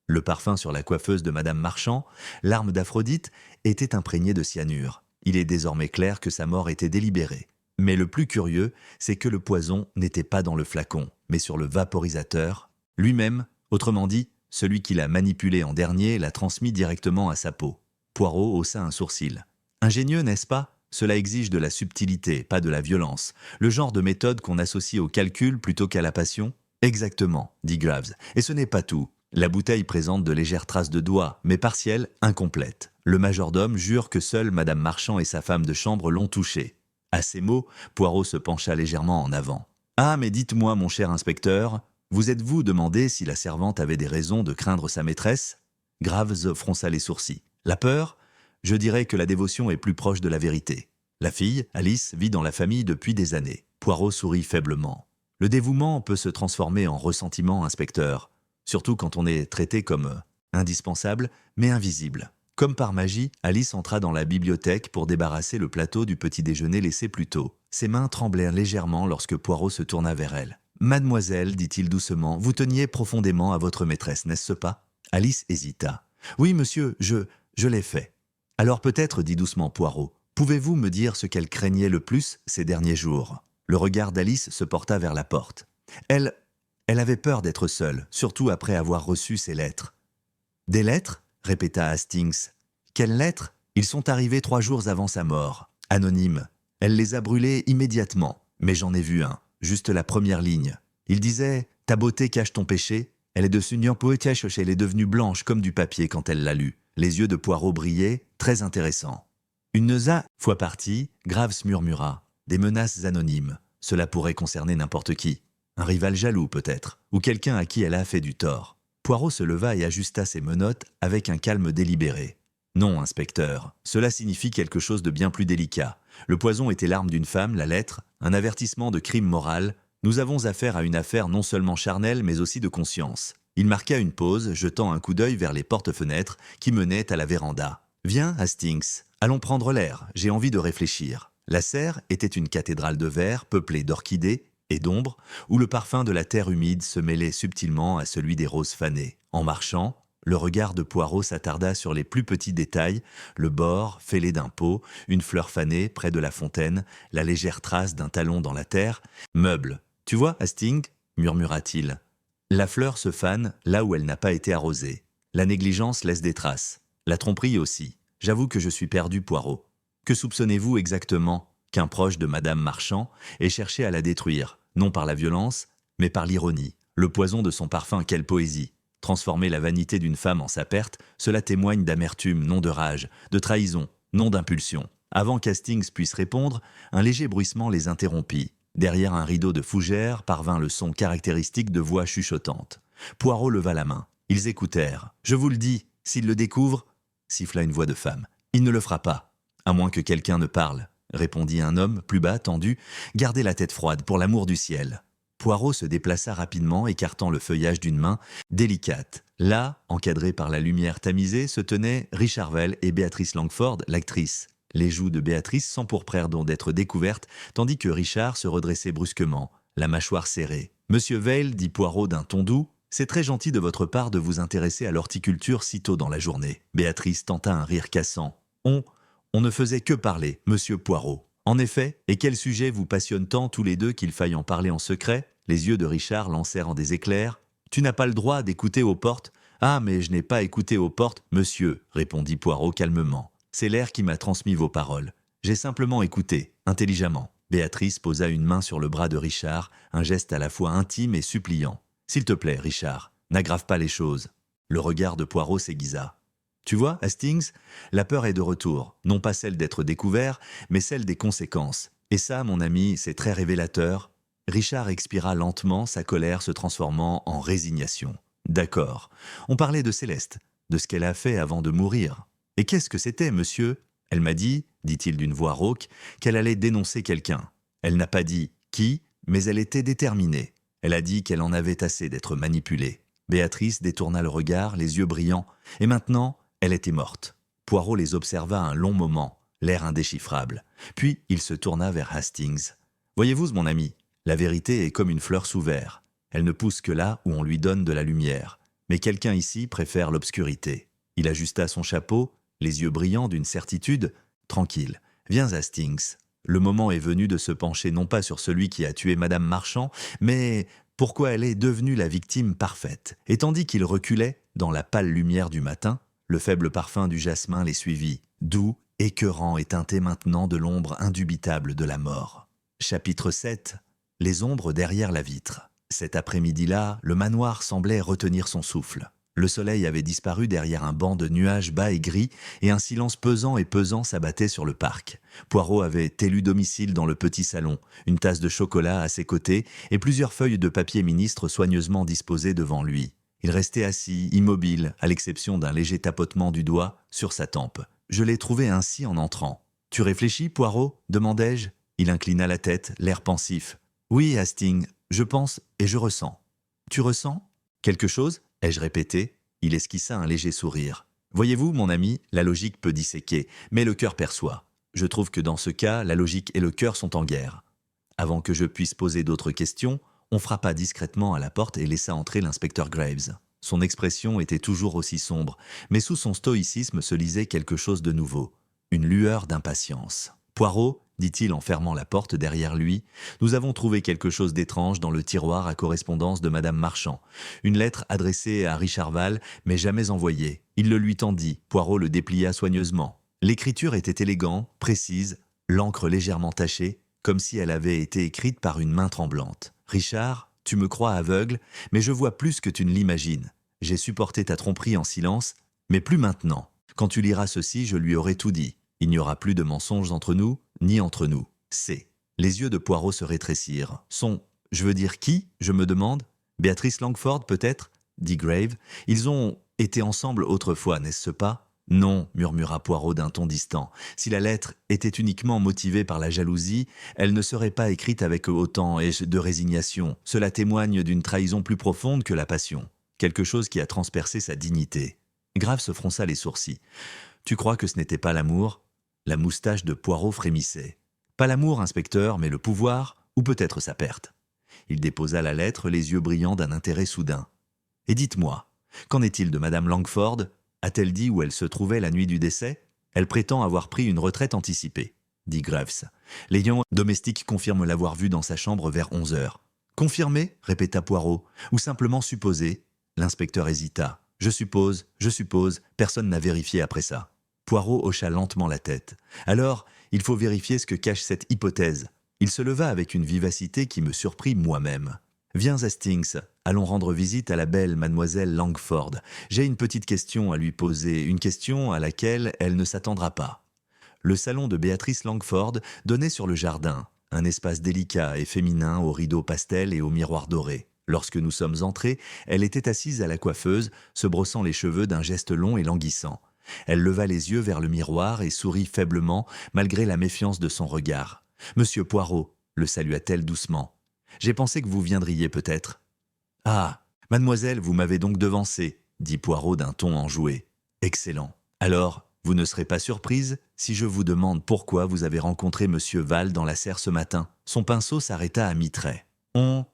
Le parfum sur la coiffeuse de Madame Marchand, l'arme d'Aphrodite, était imprégné de cyanure. Il est désormais clair que sa mort était délibérée. Mais le plus curieux, c'est que le poison n'était pas dans le flacon, mais sur le vaporisateur. Lui-même, autrement dit, celui qui l'a manipulé en dernier l'a transmis directement à sa peau. Poirot haussa un sourcil. Ingénieux, n'est-ce pas ? Cela exige de la subtilité, pas de la violence. Le genre de méthode qu'on associe au calcul plutôt qu'à la passion ? Exactement, dit Graves. Et ce n'est pas tout. La bouteille présente de légères traces de doigts, mais partielles, incomplètes. Le majordome jure que seule Madame Marchand et sa femme de chambre l'ont touchée. À ces mots, Poirot se pencha légèrement en avant. « Ah, mais dites-moi, mon cher inspecteur, vous êtes-vous demandé si la servante avait des raisons de craindre sa maîtresse ?» Graves fronça les sourcils. « La peur ? Je dirais que la dévotion est plus proche de la vérité. La fille, Alice, vit dans la famille depuis des années. » Poirot sourit faiblement. « Le dévouement peut se transformer en ressentiment, inspecteur, surtout quand on est traité comme indispensable, mais invisible. » Comme par magie, Alice entra dans la bibliothèque pour débarrasser le plateau du petit déjeuner laissé plus tôt. Ses mains tremblèrent légèrement lorsque Poirot se tourna vers elle. « Mademoiselle, dit-il doucement, vous teniez profondément à votre maîtresse, n'est-ce pas ?» Alice hésita. « Oui, monsieur, je l'ai fait. » Alors peut-être, dit doucement Poirot, pouvez-vous me dire ce qu'elle craignait le plus ces derniers jours ? Le regard d'Alice se porta vers la porte. Elle avait peur d'être seule, surtout après avoir reçu ces lettres. « Des lettres ?» répéta Hastings. « Quelles lettres ? Ils sont arrivés 3 jours avant sa mort. Anonymes. Elle les a brûlés immédiatement. Mais j'en ai vu un, juste la première ligne. Il disait « Ta beauté cache ton péché ». Elle est de Sunyan Poetiach, elle est devenue blanche comme du papier quand elle l'a lu. Les yeux de Poirot brillaient, très intéressant. Une fois partie, Graves murmura. Des menaces anonymes. Cela pourrait concerner n'importe qui. Un rival jaloux peut-être, ou quelqu'un à qui elle a fait du tort. Poirot se leva et ajusta ses menottes avec un calme délibéré. « Non, inspecteur, cela signifie quelque chose de bien plus délicat. Le poison était l'arme d'une femme, la lettre, un avertissement de crime moral. Nous avons affaire à une affaire non seulement charnelle, mais aussi de conscience. » Il marqua une pause, jetant un coup d'œil vers les portes-fenêtres qui menaient à la véranda. « Viens, Hastings, allons prendre l'air, j'ai envie de réfléchir. » La serre était une cathédrale de verre peuplée d'orchidées et d'ombre, où le parfum de la terre humide se mêlait subtilement à celui des roses fanées. En marchant, le regard de Poirot s'attarda sur les plus petits détails, le bord fêlé d'un pot, une fleur fanée près de la fontaine, la légère trace d'un talon dans la terre. « Meuble, tu vois, Hastings ?» murmura-t-il. « La fleur se fane là où elle n'a pas été arrosée. La négligence laisse des traces. La tromperie aussi. J'avoue que je suis perdu, Poirot. Que soupçonnez-vous exactement ? Qu'un proche de Madame Marchand ait cherché à la détruire, non par la violence, mais par l'ironie. Le poison de son parfum, quelle poésie. Transformer la vanité d'une femme en sa perte, cela témoigne d'amertume, non de rage, de trahison, non d'impulsion. » Avant qu'Hastings puisse répondre, un léger bruissement les interrompit. Derrière un rideau de fougères parvint le son caractéristique de voix chuchotantes. Poirot leva la main. Ils écoutèrent. « Je vous le dis, s'il le découvre, » siffla une voix de femme. « Il ne le fera pas, à moins que quelqu'un ne parle. » répondit un homme, plus bas, tendu. « Gardez la tête froide, pour l'amour du ciel. » Poirot se déplaça rapidement, écartant le feuillage d'une main délicate. Là, encadrés par la lumière tamisée, se tenaient Richard Vell et Béatrice Langford, l'actrice. Les joues de Béatrice s'empourprèrent donc d'être découvertes, tandis que Richard se redressait brusquement, la mâchoire serrée. « Monsieur Vell, dit Poirot d'un ton doux, c'est très gentil de votre part de vous intéresser à l'horticulture si tôt dans la journée. » Béatrice tenta un rire cassant. On ne faisait que parler, monsieur Poirot. En effet, et quel sujet vous passionne tant tous les deux qu'il faille en parler en secret ? Les yeux de Richard lancèrent en des éclairs. « Tu n'as pas le droit d'écouter aux portes ?»« Ah, mais je n'ai pas écouté aux portes, monsieur, » répondit Poirot calmement. « C'est l'air qui m'a transmis vos paroles. J'ai simplement écouté, intelligemment. » Béatrice posa une main sur le bras de Richard, un geste à la fois intime et suppliant. « S'il te plaît, Richard, n'aggrave pas les choses. » Le regard de Poirot s'aiguisa. « Tu vois, Hastings, la peur est de retour, non pas celle d'être découvert, mais celle des conséquences. Et ça, mon ami, c'est très révélateur. » Richard expira lentement, sa colère se transformant en résignation. « D'accord. On parlait de Céleste. de ce qu'elle a fait avant de mourir. Et qu'est-ce que c'était, monsieur? Elle m'a dit-il d'une voix rauque, qu'elle allait dénoncer quelqu'un. Elle n'a pas dit qui, mais elle était déterminée. Elle a dit qu'elle en avait assez d'être manipulée. Béatrice détourna le regard, les yeux brillants, et maintenant, elle était morte. Poirot les observa un long moment, l'air indéchiffrable. Puis il se tourna vers Hastings. « Voyez-vous, mon ami, la vérité est comme une fleur sous verre. Elle ne pousse que là où on lui donne de la lumière. Mais quelqu'un ici préfère l'obscurité. » Il ajusta son chapeau, les yeux brillants d'une certitude. « Tranquille, viens Hastings. Le moment est venu de se pencher non pas sur celui qui a tué Madame Marchand, mais pourquoi elle est devenue la victime parfaite. » Et tandis qu'il reculait, dans la pâle lumière du matin, le faible parfum du jasmin les suivit, doux, écœurant et teinté maintenant de l'ombre indubitable de la mort. Chapitre 7. Les ombres derrière la vitre. Cet après-midi-là, le manoir semblait retenir son souffle. Le soleil avait disparu derrière un banc de nuages bas et gris, et un silence pesant et pesant s'abattait sur le parc. Poirot avait élu domicile dans le petit salon, une tasse de chocolat à ses côtés et plusieurs feuilles de papier ministre soigneusement disposées devant lui. Il restait assis, immobile, à l'exception d'un léger tapotement du doigt sur sa tempe. Je l'ai trouvé ainsi en entrant. « Tu réfléchis, Poirot ?» demandai-je. Il inclina la tête, l'air pensif. « Oui, Hastings, je pense et je ressens. »« Tu ressens ? Quelque chose ?» ai-je répété. Il esquissa un léger sourire. « Voyez-vous, mon ami, la logique peut disséquer, mais le cœur perçoit. Je trouve que dans ce cas, la logique et le cœur sont en guerre. » Avant que je puisse poser d'autres questions, on frappa discrètement à la porte et laissa entrer l'inspecteur Graves. Son expression était toujours aussi sombre, mais sous son stoïcisme se lisait quelque chose de nouveau, une lueur d'impatience. « Poirot, dit-il en fermant la porte derrière lui, nous avons trouvé quelque chose d'étrange dans le tiroir à correspondance de Madame Marchand. Une lettre adressée à Richard Valle, mais jamais envoyée. Il le lui tendit. Poirot le déplia soigneusement. L'écriture était élégante, précise, l'encre légèrement tachée, comme si elle avait été écrite par une main tremblante. « Richard, tu me crois aveugle, mais je vois plus que tu ne l'imagines. J'ai supporté ta tromperie en silence, mais plus maintenant. Quand tu liras ceci, je lui aurai tout dit. Il n'y aura plus de mensonges entre nous, ni entre nous. C'est. » Les yeux de Poirot se rétrécirent. « Je veux dire qui, je me demande? Béatrice Langford, peut-être ?» dit Grave. « Ils ont été ensemble autrefois, n'est-ce pas ?» « Non, murmura Poirot d'un ton distant. Si la lettre était uniquement motivée par la jalousie, elle ne serait pas écrite avec autant de résignation. Cela témoigne d'une trahison plus profonde que la passion. Quelque chose qui a transpercé sa dignité. » Grave se fronça les sourcils. « Tu crois que ce n'était pas l'amour ?» La moustache de Poirot frémissait. « Pas l'amour, inspecteur, mais le pouvoir, ou peut-être sa perte. » Il déposa la lettre, les yeux brillants d'un intérêt soudain. « Et dites-moi, qu'en est-il de Madame Langford ? A-t-elle dit où elle se trouvait la nuit du décès ? Elle prétend avoir pris une retraite anticipée, » dit Graves. « Les lions domestiques confirment l'avoir vue dans sa chambre vers 11 heures. »« Confirmé ?» répéta Poirot. « Ou simplement supposé ?» L'inspecteur hésita. « Je suppose, personne n'a vérifié après ça. » Poirot hocha lentement la tête. « Alors, il faut vérifier ce que cache cette hypothèse. » Il se leva avec une vivacité qui me surprit moi-même. « Viens, Hastings, allons rendre visite à la belle mademoiselle Langford. J'ai une petite question à lui poser, une question à laquelle elle ne s'attendra pas. » Le salon de Béatrice Langford donnait sur le jardin, un espace délicat et féminin aux rideaux pastel et aux miroirs dorés. Lorsque nous sommes entrés, elle était assise à la coiffeuse, se brossant les cheveux d'un geste long et languissant. Elle leva les yeux vers le miroir et sourit faiblement, malgré la méfiance de son regard. « Monsieur Poirot, » le salua-t-elle doucement. « J'ai pensé que vous viendriez peut-être. »« Ah, mademoiselle, vous m'avez donc devancé, » dit Poirot d'un ton enjoué. « Excellent. Alors, vous ne serez pas surprise si je vous demande pourquoi vous avez rencontré Monsieur Valle dans la serre ce matin. » Son pinceau s'arrêta à mi-trait. On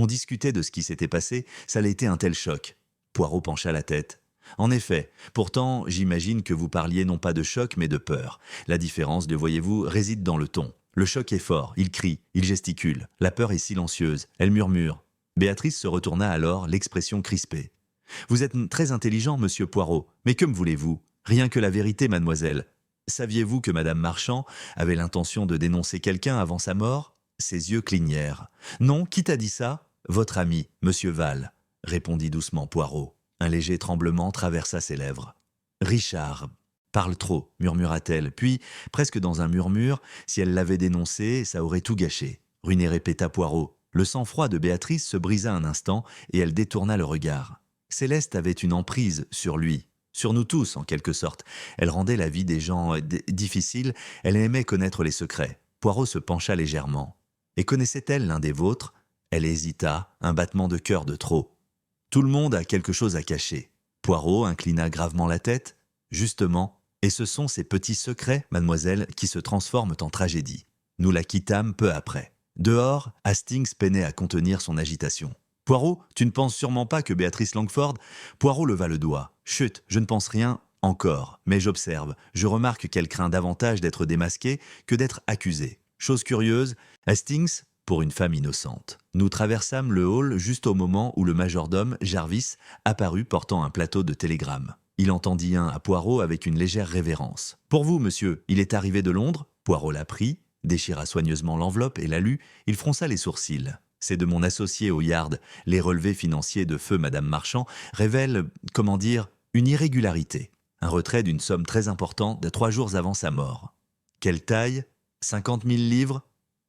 discutait de ce qui s'était passé, ça a été un tel choc. Poirot pencha la tête. « En effet, pourtant, j'imagine que vous parliez non pas de choc, mais de peur. La différence, le voyez-vous, réside dans le ton. Le choc est fort, il crie, il gesticule. La peur est silencieuse, elle murmure. » Béatrice se retourna alors, l'expression crispée. « Vous êtes très intelligent, monsieur Poirot, mais que me voulez-vous? Rien que la vérité, mademoiselle. Saviez-vous que Madame Marchand avait l'intention de dénoncer quelqu'un avant sa mort ?» Ses yeux clignèrent. « Non, qui t'a dit ça ? Votre ami, monsieur Valle, » répondit doucement Poirot. Un léger tremblement traversa ses lèvres. « Richard parle trop, » murmura-t-elle, puis, presque dans un murmure, si elle l'avait dénoncé, ça aurait tout gâché. Ruiné, répéta Poirot. Le sang-froid de Béatrice se brisa un instant et elle détourna le regard. Céleste avait une emprise sur lui. sur nous tous en quelque sorte. Elle rendait la vie des gens difficile, elle aimait connaître les secrets. Poirot se pencha légèrement. Et connaissait-elle l'un des vôtres? Elle hésita, un battement de cœur de trop. Tout le monde a quelque chose à cacher. Poirot inclina gravement la tête. Justement, et ce sont ces petits secrets, mademoiselle, qui se transforment en tragédie. Nous la quittâmes peu après. Dehors, Hastings peinait à contenir son agitation. Poirot, tu ne penses sûrement pas que Béatrice Langford... Poirot leva le doigt. Chut, je ne pense rien encore, mais j'observe. Je remarque qu'elle craint davantage d'être démasquée que d'être accusée. Chose curieuse, Hastings, pour une femme innocente. Nous traversâmes le hall juste au moment où le majordome, Jarvis, apparut portant un plateau de télégrammes. Il en tendit un à Poirot avec une légère révérence. « Pour vous, monsieur, il est arrivé de Londres ?» Poirot la prit, déchira soigneusement l'enveloppe et la lut. Il fronça les sourcils. « C'est de mon associé au Yard. Les relevés financiers de feu Madame Marchand révèlent, comment dire, une irrégularité. Un retrait d'une somme très importante de 3 jours avant sa mort. Quelle taille? 50 000 livres?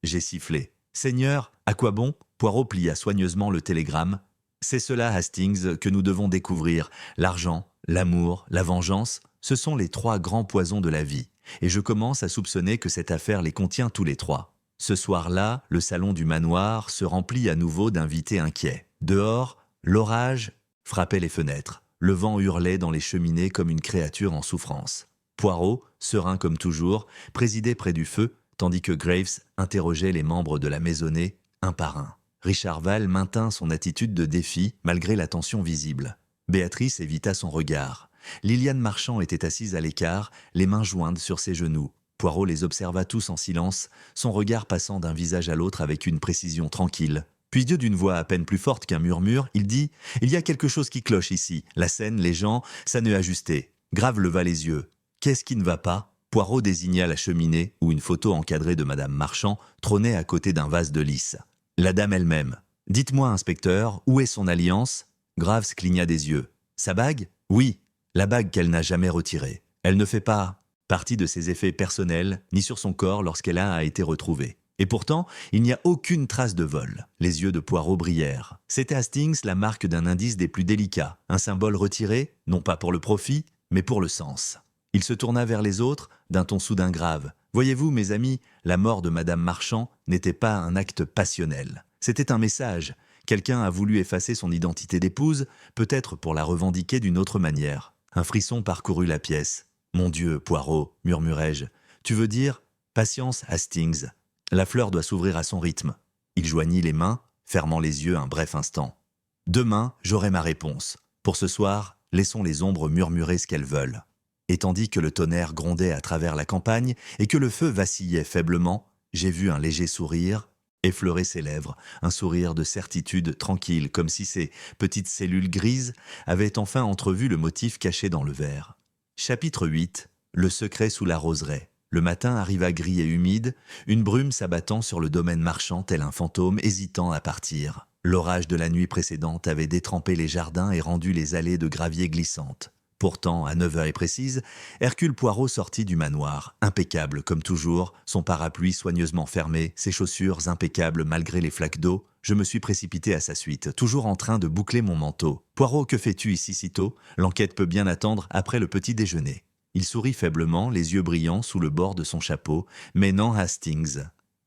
J'ai sifflé. Seigneur, à quoi bon? Poirot plia soigneusement le télégramme. C'est cela, Hastings, que nous devons découvrir. L'argent, l'amour, la vengeance, ce sont les 3 grands poisons de la vie. Et je commence à soupçonner que cette affaire les contient tous les 3. Ce soir-là, le salon du manoir se remplit à nouveau d'invités inquiets. Dehors, l'orage frappait les fenêtres. Le vent hurlait dans les cheminées comme une créature en souffrance. Poirot, serein comme toujours, présidait près du feu, tandis que Graves interrogeait les membres de la maisonnée, un par un. Richard Valle maintint son attitude de défi, malgré la tension visible. Béatrice évita son regard. Liliane Marchand était assise à l'écart, les mains jointes sur ses genoux. Poirot les observa tous en silence, son regard passant d'un visage à l'autre avec une précision tranquille. Puis d'une voix à peine plus forte qu'un murmure, il dit « Il y a quelque chose qui cloche ici. La scène, les gens, ça n'est ajusté. » Grave leva les yeux. « Qu'est-ce qui ne va pas ?» Poirot désigna la cheminée où une photo encadrée de Madame Marchand trônait à côté d'un vase de lys. La dame elle-même. « Dites-moi, inspecteur, où est son alliance ?» Graves cligna des yeux. « Sa bague ? Oui, la bague qu'elle n'a jamais retirée. Elle ne fait pas partie de ses effets personnels, ni sur son corps lorsqu'elle a été retrouvée. Et pourtant, il n'y a aucune trace de vol. » Les yeux de Poirot brillèrent. C'était Hastings la marque d'un indice des plus délicats, un symbole retiré, non pas pour le profit, mais pour le sens. Il se tourna vers les autres, d'un ton soudain grave. « Voyez-vous, mes amis, la mort de Madame Marchand n'était pas un acte passionnel. C'était un message. Quelqu'un a voulu effacer son identité d'épouse, peut-être pour la revendiquer d'une autre manière. » Un frisson parcourut la pièce. « Mon Dieu, Poirot, murmurai-je. Tu veux dire ? Patience, Hastings. La fleur doit s'ouvrir à son rythme. » Il joignit les mains, fermant les yeux un bref instant. « Demain, j'aurai ma réponse. Pour ce soir, laissons les ombres murmurer ce qu'elles veulent. » Et tandis que le tonnerre grondait à travers la campagne et que le feu vacillait faiblement, j'ai vu un léger sourire effleurer ses lèvres, un sourire de certitude tranquille, comme si ces petites cellules grises avaient enfin entrevu le motif caché dans le verre. Chapitre 8. Le secret sous la roseraie. Le matin arriva gris et humide, une brume s'abattant sur le domaine marchand tel un fantôme hésitant à partir. L'orage de la nuit précédente avait détrempé les jardins et rendu les allées de gravier glissantes. Pourtant, à 9h précises, Hercule Poirot sortit du manoir, impeccable comme toujours, son parapluie soigneusement fermé, ses chaussures impeccables malgré les flaques d'eau. Je me suis précipité à sa suite, toujours en train de boucler mon manteau. « Poirot, que fais-tu ici si tôt ? L'enquête peut bien attendre après le petit déjeuner. » Il sourit faiblement, les yeux brillants sous le bord de son chapeau, mais non Hastings.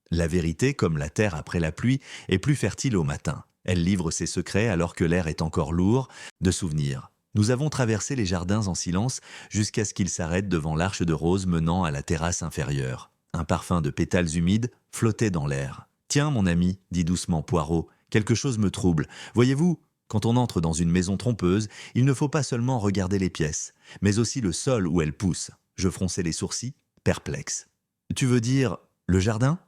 La vérité, comme la terre après la pluie, est plus fertile au matin. Elle livre ses secrets alors que l'air est encore lourd de souvenirs. Nous avons traversé les jardins en silence jusqu'à ce qu'ils s'arrêtent devant l'arche de rose menant à la terrasse inférieure. Un parfum de pétales humides flottait dans l'air. « Tiens, mon ami, dit doucement Poirot, quelque chose me trouble. Voyez-vous, quand on entre dans une maison trompeuse, il ne faut pas seulement regarder les pièces, mais aussi le sol où elles poussent. » Je fronçai les sourcils, perplexe. « Tu veux dire le jardin ?»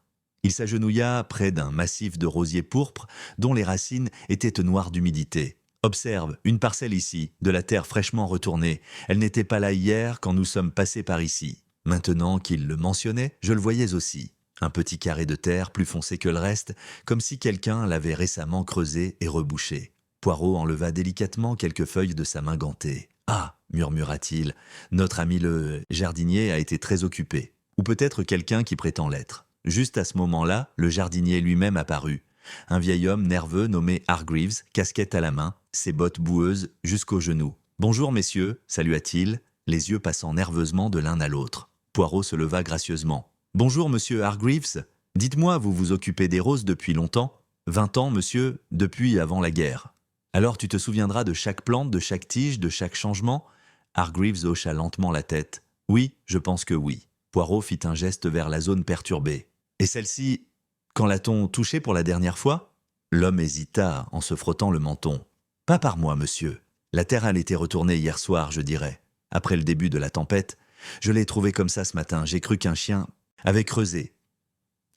Il s'agenouilla près d'un massif de rosiers pourpres dont les racines étaient noires d'humidité. « Observe, une parcelle ici, de la terre fraîchement retournée. Elle n'était pas là hier quand nous sommes passés par ici. Maintenant qu'il le mentionnait, je le voyais aussi. Un petit carré de terre plus foncé que le reste, comme si quelqu'un l'avait récemment creusé et rebouché. » Poirot enleva délicatement quelques feuilles de sa main gantée. « Ah !» murmura-t-il, « notre ami le jardinier a été très occupé. Ou peut-être quelqu'un qui prétend l'être. » Juste à ce moment-là, le jardinier lui-même apparut. Un vieil homme nerveux nommé Hargreaves, casquette à la main, ses bottes boueuses jusqu'aux genoux. « Bonjour, messieurs, salua-t-il, les yeux passant nerveusement de l'un à l'autre. Poirot se leva gracieusement. Bonjour, monsieur Hargreaves. Dites-moi, vous vous occupez des roses depuis longtemps ? 20 ans, monsieur, depuis avant la guerre. Alors tu te souviendras de chaque plante, de chaque tige, de chaque changement ? Hargreaves hocha lentement la tête. Oui, je pense que oui. Poirot fit un geste vers la zone perturbée. Et celle-ci, quand l'a-t-on touchée pour la dernière fois ? L'homme hésita en se frottant le menton. Pas par moi, monsieur. La terre a été retournée hier soir, je dirais. Après le début de la tempête, je l'ai trouvée comme ça ce matin. J'ai cru qu'un chien avait creusé.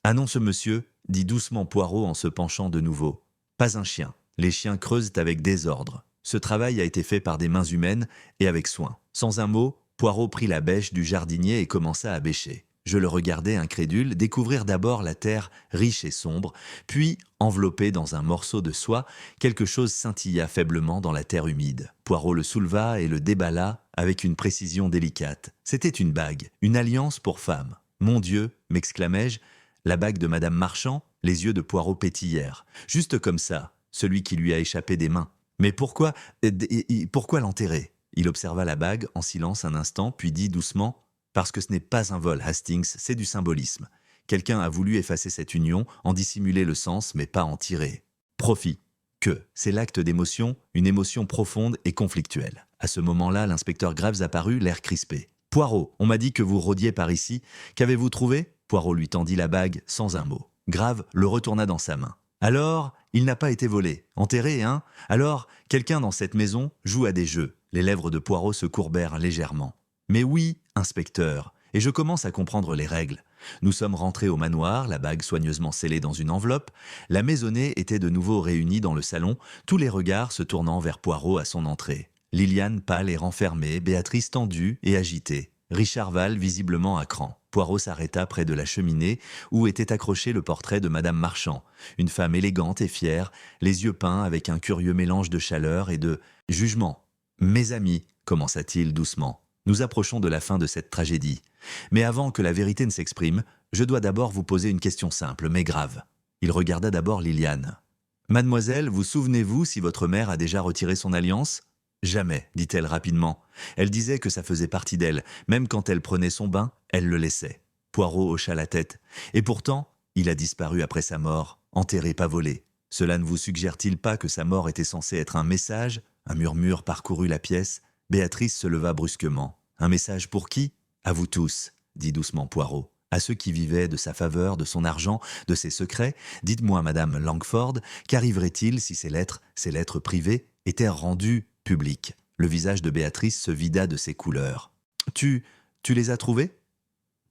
Ah non, ce monsieur, dit doucement Poirot en se penchant de nouveau. Pas un chien. Les chiens creusent avec désordre. Ce travail a été fait par des mains humaines et avec soin. Sans un mot, Poirot prit la bêche du jardinier et commença à bêcher. Je le regardais incrédule découvrir d'abord la terre riche et sombre, puis, enveloppée dans un morceau de soie, quelque chose scintilla faiblement dans la terre humide. Poirot le souleva et le déballa avec une précision délicate. C'était une bague, une alliance pour femme. Mon Dieu, m'exclamai-je, la bague de Madame Marchand, les yeux de Poirot pétillèrent. Juste comme ça, celui qui lui a échappé des mains. Mais pourquoi l'enterrer ? Il observa la bague en silence un instant, puis dit doucement « Parce que ce n'est pas un vol, Hastings, c'est du symbolisme. Quelqu'un a voulu effacer cette union, en dissimuler le sens, mais pas en tirer. Profit. Que, c'est l'acte d'émotion, une émotion profonde et conflictuelle. » À ce moment-là, l'inspecteur Graves apparut, l'air crispé. « Poirot, on m'a dit que vous rôdiez par ici. Qu'avez-vous trouvé ?» Poirot lui tendit la bague sans un mot. Graves le retourna dans sa main. « Alors, il n'a pas été volé. Enterré, hein ? Alors, quelqu'un dans cette maison joue à des jeux. » Les lèvres de Poirot se courbèrent légèrement. « Mais oui, inspecteur, et je commence à comprendre les règles. Nous sommes rentrés au manoir, la bague soigneusement scellée dans une enveloppe. La maisonnée était de nouveau réunie dans le salon, tous les regards se tournant vers Poirot à son entrée. Liliane pâle et renfermée, Béatrice tendue et agitée. Richard Val visiblement à cran. Poirot s'arrêta près de la cheminée où était accroché le portrait de Madame Marchand, une femme élégante et fière, les yeux peints avec un curieux mélange de chaleur et de jugement. « Mes amis, commença-t-il doucement, nous approchons de la fin de cette tragédie. Mais avant que la vérité ne s'exprime, je dois d'abord vous poser une question simple, mais grave. » Il regarda d'abord Liliane. « Mademoiselle, vous souvenez-vous si votre mère a déjà retiré son alliance ? » « Jamais, dit-elle rapidement. Elle disait que ça faisait partie d'elle. Même quand elle prenait son bain, elle le laissait. Poirot hocha la tête. Et pourtant, il a disparu après sa mort, enterré, pas volé. Cela ne vous suggère-t-il pas que sa mort était censée être un message ? Un murmure parcourut la pièce. Béatrice se leva brusquement. Un message pour qui ? À vous tous, dit doucement Poirot. À ceux qui vivaient de sa faveur, de son argent, de ses secrets. Dites-moi, Madame Langford, qu'arriverait-il si ces lettres privées, étaient rendues publiques ? Le visage de Béatrice se vida de ses couleurs. Tu les as trouvés ?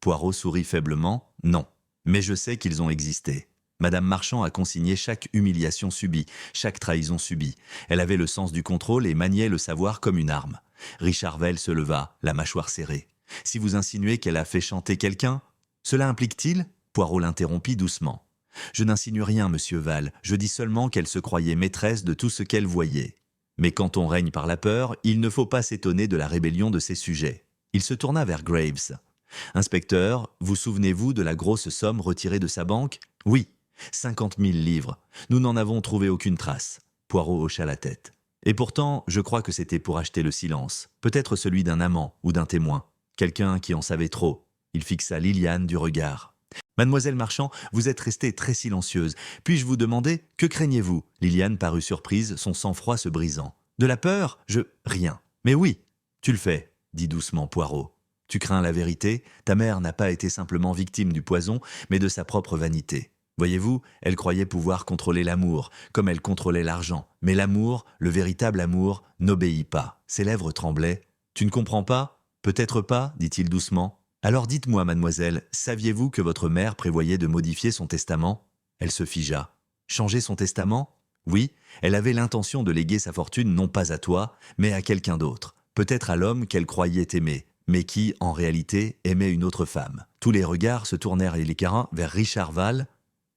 Poirot sourit faiblement. Non, mais je sais qu'ils ont existé. Madame Marchand a consigné chaque humiliation subie, chaque trahison subie. Elle avait le sens du contrôle et maniait le savoir comme une arme. Richard Val se leva, la mâchoire serrée. Si vous insinuez qu'elle a fait chanter quelqu'un, cela implique-t-il ? Poirot l'interrompit doucement. Je n'insinue rien, monsieur Val. Je dis seulement qu'elle se croyait maîtresse de tout ce qu'elle voyait. Mais quand on règne par la peur, il ne faut pas s'étonner de la rébellion de ses sujets. Il se tourna vers Graves. « Inspecteur, vous souvenez-vous de la grosse somme retirée de sa banque ? » ?»« Oui, 50 000 livres. Nous n'en avons trouvé aucune trace. » Poirot hocha la tête. « Et pourtant, je crois que c'était pour acheter le silence. Peut-être celui d'un amant ou d'un témoin. Quelqu'un qui en savait trop. » Il fixa Liliane du regard. « Mademoiselle Marchand, vous êtes restée très silencieuse. Puis-je vous demander, que craignez-vous » Liliane parut surprise, son sang-froid se brisant. « De la peur ? Rien. Mais oui, tu le fais, » dit doucement Poirot. « Tu crains la vérité ? Ta mère n'a pas été simplement victime du poison, mais de sa propre vanité. Voyez-vous, elle croyait pouvoir contrôler l'amour, comme elle contrôlait l'argent. Mais l'amour, le véritable amour, n'obéit pas. » Ses lèvres tremblaient. « Tu ne comprends pas ? Peut-être pas, dit-il doucement. Alors dites-moi, mademoiselle, saviez-vous que votre mère prévoyait de modifier son testament ? » Elle se figea. « Changer son testament ? Oui, elle avait l'intention de léguer sa fortune non pas à toi, mais à quelqu'un d'autre. Peut-être à l'homme qu'elle croyait aimer, mais qui, en réalité, aimait une autre femme. » Tous les regards se tournèrent élécarins vers Richard Val.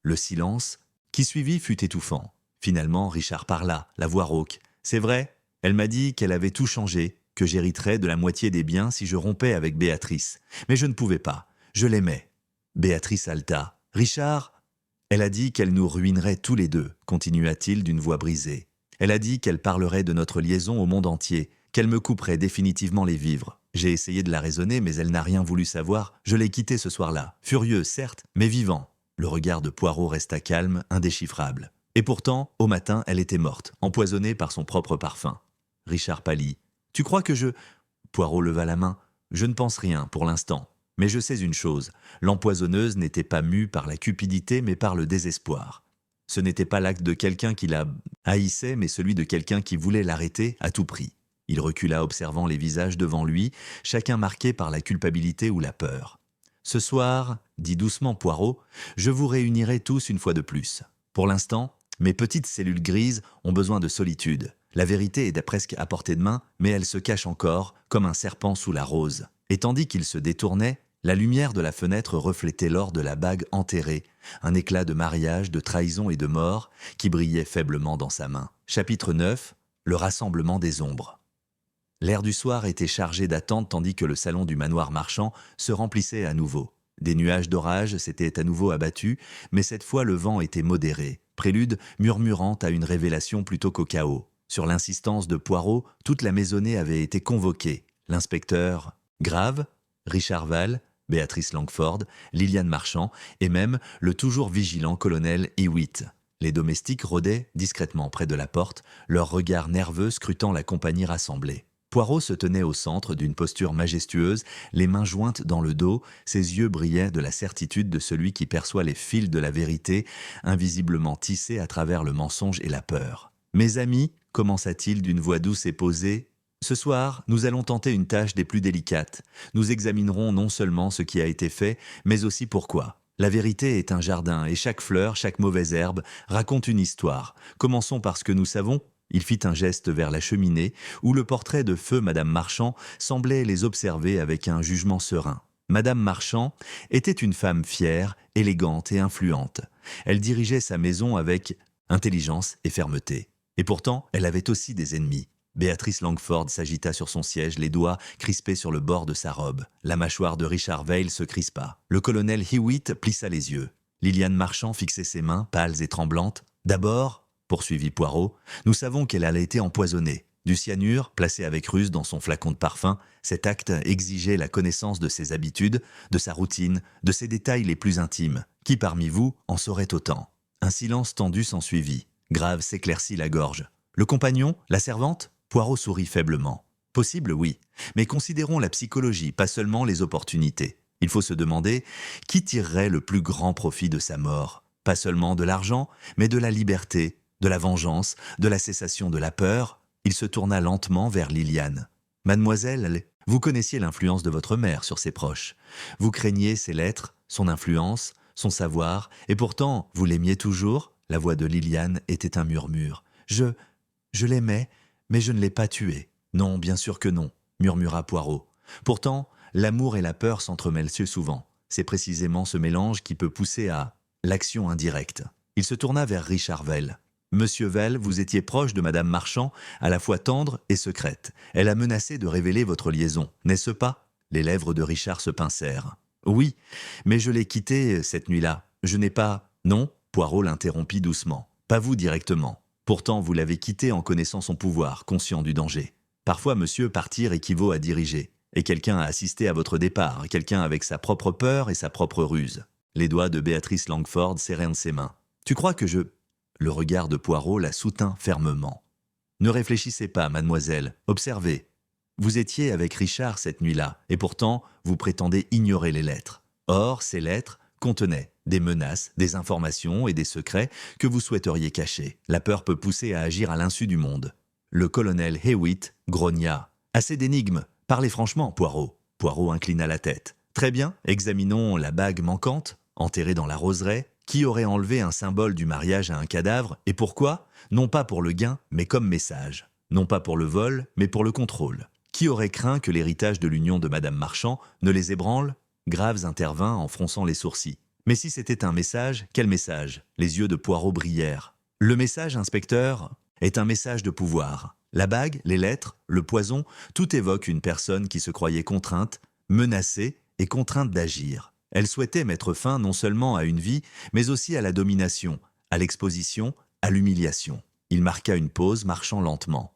Le silence qui suivit fut étouffant. Finalement, Richard parla, la voix rauque. « C'est vrai, elle m'a dit qu'elle avait tout changé, que j'hériterais de la moitié des biens si je rompais avec Béatrice. Mais je ne pouvais pas, je l'aimais. » Béatrice haleta. « Richard, elle a dit qu'elle nous ruinerait tous les deux, continua-t-il d'une voix brisée. Elle a dit qu'elle parlerait de notre liaison au monde entier, qu'elle me couperait définitivement les vivres. J'ai essayé de la raisonner, mais elle n'a rien voulu savoir. Je l'ai quittée ce soir-là. Furieux, certes, mais vivant. Le regard de Poirot resta calme, indéchiffrable. Et pourtant, au matin, elle était morte, empoisonnée par son propre parfum. Richard pâlit. « Tu crois que je… » Poirot leva la main. « Je ne pense rien, pour l'instant. Mais je sais une chose, l'empoisonneuse n'était pas mue par la cupidité, mais par le désespoir. Ce n'était pas l'acte de quelqu'un qui la haïssait, mais celui de quelqu'un qui voulait l'arrêter à tout prix. » Il recula observant les visages devant lui, chacun marqué par la culpabilité ou la peur. « Ce soir, dit doucement Poirot, je vous réunirai tous une fois de plus. Pour l'instant, mes petites cellules grises ont besoin de solitude. La vérité est presque à portée de main, mais elle se cache encore, comme un serpent sous la rose. » Et tandis qu'il se détournait, la lumière de la fenêtre reflétait l'or de la bague enterrée, un éclat de mariage, de trahison et de mort qui brillait faiblement dans sa main. Chapitre 9. Le rassemblement des ombres. L'air du soir était chargé d'attente tandis que le salon du manoir marchand se remplissait à nouveau. Des nuages d'orage s'étaient à nouveau abattus, mais cette fois le vent était modéré, prélude murmurant à une révélation plutôt qu'au chaos. Sur l'insistance de Poirot, toute la maisonnée avait été convoquée. L'inspecteur Grave, Richard Val, Béatrice Langford, Liliane Marchand et même le toujours vigilant colonel Hewitt. Les domestiques rôdaient discrètement près de la porte, leurs regards nerveux scrutant la compagnie rassemblée. Poirot se tenait au centre d'une posture majestueuse, les mains jointes dans le dos, ses yeux brillaient de la certitude de celui qui perçoit les fils de la vérité, invisiblement tissés à travers le mensonge et la peur. « Mes amis, commença-t-il d'une voix douce et posée, ce soir, nous allons tenter une tâche des plus délicates. Nous examinerons non seulement ce qui a été fait, mais aussi pourquoi. La vérité est un jardin, et chaque fleur, chaque mauvaise herbe raconte une histoire. Commençons par ce que nous savons. » Il fit un geste vers la cheminée, où le portrait de feu Madame Marchand semblait les observer avec un jugement serein. Madame Marchand était une femme fière, élégante et influente. Elle dirigeait sa maison avec intelligence et fermeté. Et pourtant, elle avait aussi des ennemis. Béatrice Langford s'agita sur son siège, les doigts crispés sur le bord de sa robe. La mâchoire de Richard Vail se crispa. Le colonel Hewitt plissa les yeux. Liliane Marchand fixait ses mains, pâles et tremblantes. « D'abord, poursuivit Poirot, nous savons qu'elle a été empoisonnée. Du cyanure, placé avec ruse dans son flacon de parfum, cet acte exigeait la connaissance de ses habitudes, de sa routine, de ses détails les plus intimes. Qui parmi vous en saurait autant ?» Un silence tendu s'ensuivit. Grave s'éclaircit la gorge. « Le compagnon, la servante ?» Poirot sourit faiblement. « Possible, oui. Mais considérons la psychologie, pas seulement les opportunités. Il faut se demander qui tirerait le plus grand profit de sa mort. Pas seulement de l'argent, mais de la liberté, de la vengeance, de la cessation de la peur. » Il se tourna lentement vers Liliane. « Mademoiselle, vous connaissiez l'influence de votre mère sur ses proches. Vous craigniez ses lettres, son influence, son savoir, et pourtant, vous l'aimiez toujours ?» La voix de Liliane était un murmure. « Je l'aimais, mais je ne l'ai pas tué. »« Non, bien sûr que non, » murmura Poirot. « Pourtant, l'amour et la peur s'entremêlent si souvent. C'est précisément ce mélange qui peut pousser à l'action indirecte. » Il se tourna vers Richard Vail. « Monsieur Vail, vous étiez proche de Madame Marchand, à la fois tendre et secrète. Elle a menacé de révéler votre liaison, n'est-ce pas ?» Les lèvres de Richard se pincèrent. « Oui, mais je l'ai quittée cette nuit-là. Je n'ai pas… » « Non ?» Poirot l'interrompit doucement. « Pas vous directement. Pourtant, vous l'avez quittée en connaissant son pouvoir, conscient du danger. Parfois, monsieur, partir équivaut à diriger. Et quelqu'un a assisté à votre départ, quelqu'un avec sa propre peur et sa propre ruse. » Les doigts de Béatrice Langford serrèrent ses mains. « Tu crois que je… » Le regard de Poirot la soutint fermement. « Ne réfléchissez pas, mademoiselle. Observez. Vous étiez avec Richard cette nuit-là, et pourtant, vous prétendez ignorer les lettres. Or, ces lettres contenaient des menaces, des informations et des secrets que vous souhaiteriez cacher. La peur peut pousser à agir à l'insu du monde. » Le colonel Hewitt grogna. « Assez d'énigmes. Parlez franchement, Poirot. » Poirot inclina la tête. « Très bien, examinons la bague manquante, enterrée dans la roseraie. Qui aurait enlevé un symbole du mariage à un cadavre, et pourquoi? Non pas pour le gain, mais comme message. Non pas pour le vol, mais pour le contrôle. Qui aurait craint que l'héritage de l'union de Madame Marchand ne les ébranle? » Graves intervint en fronçant les sourcils. « Mais si c'était un message, quel message ?» Les yeux de Poirot brillèrent. « Le message, inspecteur, est un message de pouvoir. La bague, les lettres, le poison, tout évoque une personne qui se croyait contrainte, menacée et contrainte d'agir. Elle souhaitait mettre fin non seulement à une vie, mais aussi à la domination, à l'exposition, à l'humiliation. » Il marqua une pause, marchant lentement.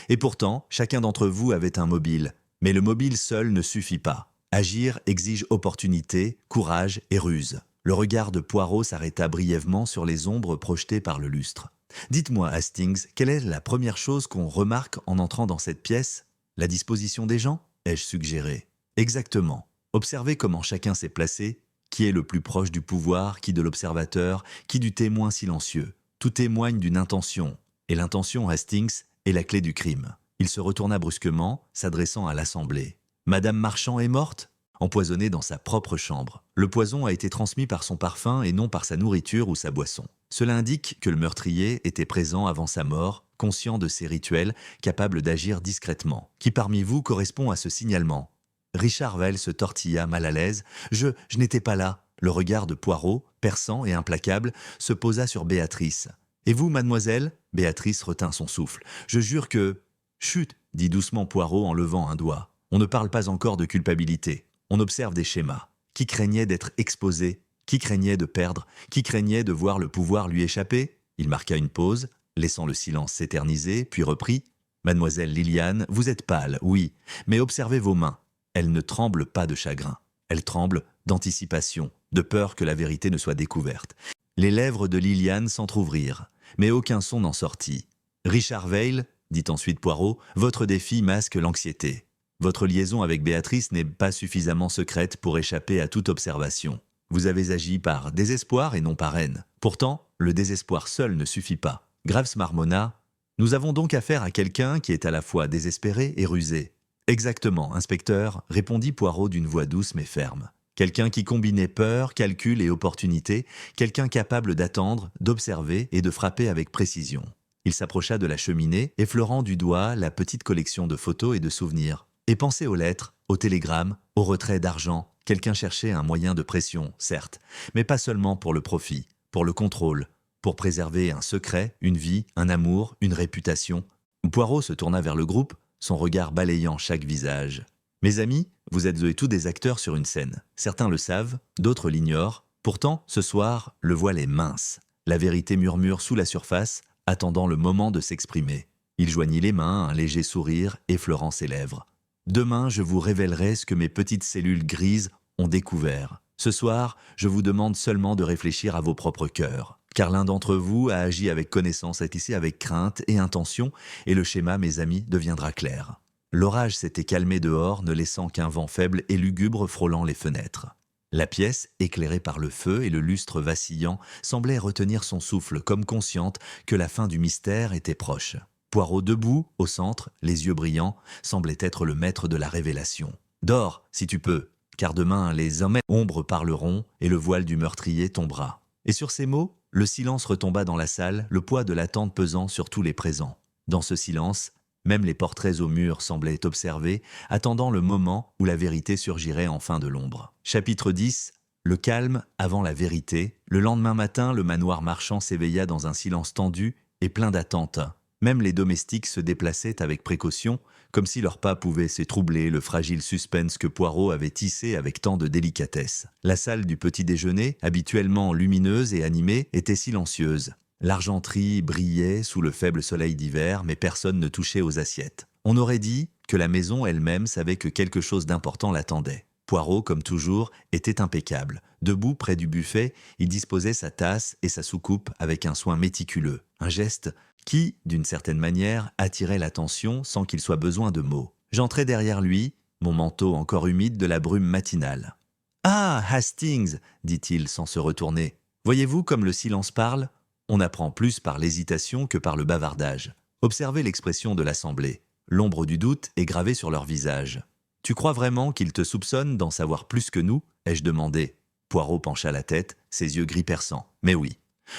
Et pourtant, chacun d'entre vous avait un mobile. Mais le mobile seul ne suffit pas. Agir exige opportunité, courage et ruse. Le regard de Poirot s'arrêta brièvement sur les ombres projetées par le lustre. « Dites-moi, Hastings, quelle est la première chose qu'on remarque en entrant dans cette pièce? La disposition des gens ?» ai-je suggéré. « Exactement. Observez comment chacun s'est placé, qui est le plus proche du pouvoir, qui de l'observateur, qui du témoin silencieux. Tout témoigne d'une intention. Et l'intention, Hastings, est la clé du crime. » Il se retourna brusquement, s'adressant à l'assemblée. « Madame Marchand est morte ?» Empoisonnée dans sa propre chambre. Le poison a été transmis par son parfum et non par sa nourriture ou sa boisson. Cela indique que le meurtrier était présent avant sa mort, conscient de ses rituels, capable d'agir discrètement. Qui parmi vous correspond à ce signalement? Richard Vail se tortilla mal à l'aise. Je n'étais pas là. Le regard de Poirot, perçant et implacable, se posa sur Béatrice. Et vous, mademoiselle? Béatrice retint son souffle. Je jure que... Chut, dit doucement Poirot en levant un doigt. On ne parle pas encore de culpabilité. On observe des schémas. Qui craignait d'être exposé? Qui craignait de perdre? Qui craignait de voir le pouvoir lui échapper? Il marqua une pause, laissant le silence s'éterniser, puis reprit. Mademoiselle Liliane, vous êtes pâle, oui, mais observez vos mains. Elles ne tremblent pas de chagrin. Elles tremblent d'anticipation, de peur que la vérité ne soit découverte. Les lèvres de Liliane s'entr'ouvrirent, mais aucun son n'en sortit. Richard Vail, dit ensuite Poirot, votre défi masque l'anxiété. Votre liaison avec Béatrice n'est pas suffisamment secrète pour échapper à toute observation. Vous avez agi par désespoir et non par haine. Pourtant, le désespoir seul ne suffit pas. Graves marmonna. Nous avons donc affaire à quelqu'un qui est à la fois désespéré et rusé. Exactement, inspecteur, répondit Poirot d'une voix douce mais ferme. Quelqu'un qui combinait peur, calcul et opportunité, quelqu'un capable d'attendre, d'observer et de frapper avec précision. Il s'approcha de la cheminée, effleurant du doigt la petite collection de photos et de souvenirs. Et pensez aux lettres, aux télégrammes, aux retraits d'argent. Quelqu'un cherchait un moyen de pression, certes, mais pas seulement pour le profit, pour le contrôle, pour préserver un secret, une vie, un amour, une réputation. Poirot se tourna vers le groupe, son regard balayant chaque visage. « Mes amis, vous êtes eux et tous des acteurs sur une scène. Certains le savent, d'autres l'ignorent. Pourtant, ce soir, le voile est mince. La vérité murmure sous la surface, attendant le moment de s'exprimer. » Il joignit les mains, un léger sourire effleurant ses lèvres. Demain, je vous révélerai ce que mes petites cellules grises ont découvert. Ce soir, je vous demande seulement de réfléchir à vos propres cœurs. Car l'un d'entre vous a agi avec connaissance, a tissé avec crainte et intention, et le schéma, mes amis, deviendra clair. L'orage s'était calmé dehors, ne laissant qu'un vent faible et lugubre frôlant les fenêtres. La pièce, éclairée par le feu et le lustre vacillant, semblait retenir son souffle, comme consciente que la fin du mystère était proche. Poirot debout, au centre, les yeux brillants, semblait être le maître de la révélation. « Dors, si tu peux, car demain les hommes ombres parleront et le voile du meurtrier tombera. » Et sur ces mots, le silence retomba dans la salle, le poids de l'attente pesant sur tous les présents. Dans ce silence, même les portraits au mur semblaient observer, attendant le moment où la vérité surgirait enfin de l'ombre. Chapitre 10. Le calme avant la vérité. Le lendemain matin, le manoir Marchand s'éveilla dans un silence tendu et plein d'attente. Même les domestiques se déplaçaient avec précaution, comme si leurs pas pouvaient troubler le fragile suspense que Poirot avait tissé avec tant de délicatesse. La salle du petit déjeuner, habituellement lumineuse et animée, était silencieuse. L'argenterie brillait sous le faible soleil d'hiver, mais personne ne touchait aux assiettes. On aurait dit que la maison elle-même savait que quelque chose d'important l'attendait. Poirot, comme toujours, était impeccable. Debout près du buffet, il disposait sa tasse et sa soucoupe avec un soin méticuleux. Un geste qui, d'une certaine manière, attirait l'attention sans qu'il soit besoin de mots. J'entrai derrière lui, mon manteau encore humide de la brume matinale. « Ah, Hastings !» dit-il sans se retourner. « Voyez-vous comme le silence parle ? On apprend plus par l'hésitation que par le bavardage. Observez l'expression de l'assemblée. L'ombre du doute est gravée sur leur visage. « Tu crois vraiment qu'il te soupçonne d'en savoir plus que nous ?» ai-je demandé. Poirot pencha la tête, ses yeux gris perçants. « Mais oui.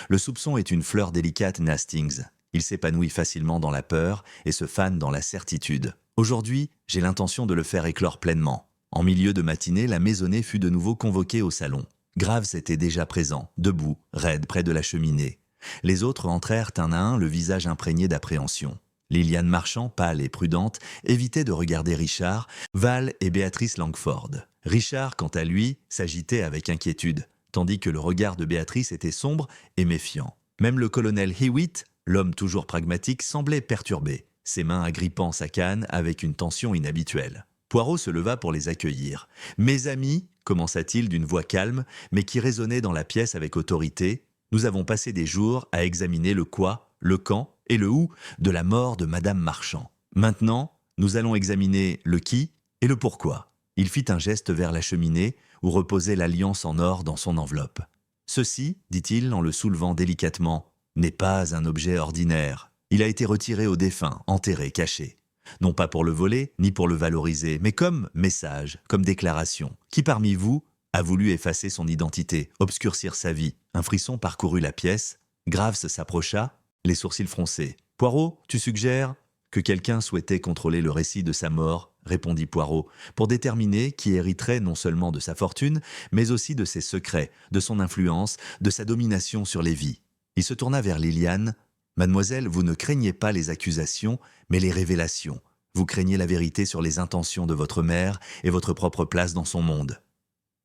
Le soupçon est une fleur délicate, Hastings. Il s'épanouit facilement dans la peur et se fane dans la certitude. Aujourd'hui, j'ai l'intention de le faire éclore pleinement. » En milieu de matinée, la maisonnée fut de nouveau convoquée au salon. Graves était déjà présent, debout, raide, près de la cheminée. Les autres entrèrent un à un, le visage imprégné d'appréhension. Liliane Marchand, pâle et prudente, évitait de regarder Richard, Vail et Béatrice Langford. Richard, quant à lui, s'agitait avec inquiétude, tandis que le regard de Béatrice était sombre et méfiant. Même le colonel Hewitt, l'homme toujours pragmatique, semblait perturbé. ses mains agrippant sa canne avec une tension inhabituelle. Poirot se leva pour les accueillir. « Mes amis, commença-t-il d'une voix calme, mais qui résonnait dans la pièce avec autorité, nous avons passé des jours à examiner le quoi, le quand et le où de la mort de Madame Marchand. Maintenant, nous allons examiner le qui et le pourquoi. » Il fit un geste vers la cheminée où reposait l'alliance en or dans son enveloppe. « Ceci, dit-il en le soulevant délicatement, n'est pas un objet ordinaire. Il a été retiré au défunt, enterré, caché. Non pas pour le voler, ni pour le valoriser, mais comme message, comme déclaration. Qui parmi vous a voulu effacer son identité, obscurcir sa vie? » Un frisson parcourut la pièce. Graves s'approcha, les sourcils froncés. « Poirot, tu suggères que quelqu'un souhaitait contrôler le récit de sa mort ?» répondit Poirot, pour déterminer qui hériterait non seulement de sa fortune, mais aussi de ses secrets, de son influence, de sa domination sur les vies. Il se tourna vers Liliane. « Mademoiselle, vous ne craignez pas les accusations, mais les révélations. Vous craignez la vérité sur les intentions de votre mère et votre propre place dans son monde. »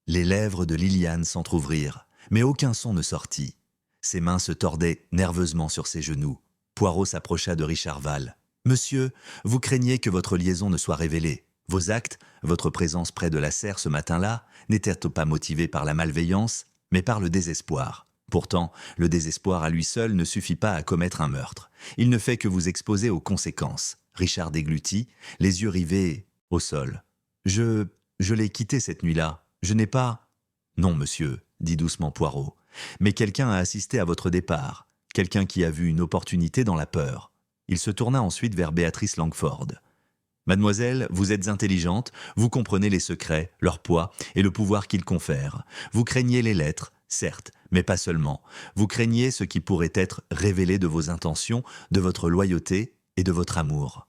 Les lèvres de Liliane s'entr'ouvrirent, mais aucun son ne sortit. Ses mains se tordaient nerveusement sur ses genoux. Poirot s'approcha de Richard Val. « Monsieur, vous craignez que votre liaison ne soit révélée. Vos actes, votre présence près de la serre ce matin-là, n'étaient pas motivés par la malveillance, mais par le désespoir. Pourtant, le désespoir à lui seul ne suffit pas à commettre un meurtre. Il ne fait que vous exposer aux conséquences. » Richard déglutit, les yeux rivés au sol. « Je l'ai quitté cette nuit-là. Je n'ai pas... » « Non, monsieur, » dit doucement Poirot. « Mais quelqu'un a assisté à votre départ. Quelqu'un qui a vu une opportunité dans la peur. » Il se tourna ensuite vers Béatrice Langford. « Mademoiselle, vous êtes intelligente, vous comprenez les secrets, leur poids et le pouvoir qu'ils confèrent. Vous craignez les lettres, certes, mais pas seulement. Vous craignez ce qui pourrait être révélé de vos intentions, de votre loyauté et de votre amour. »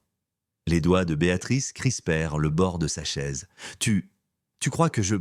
Les doigts de Béatrice crispèrent le bord de sa chaise. « Tu crois que je... »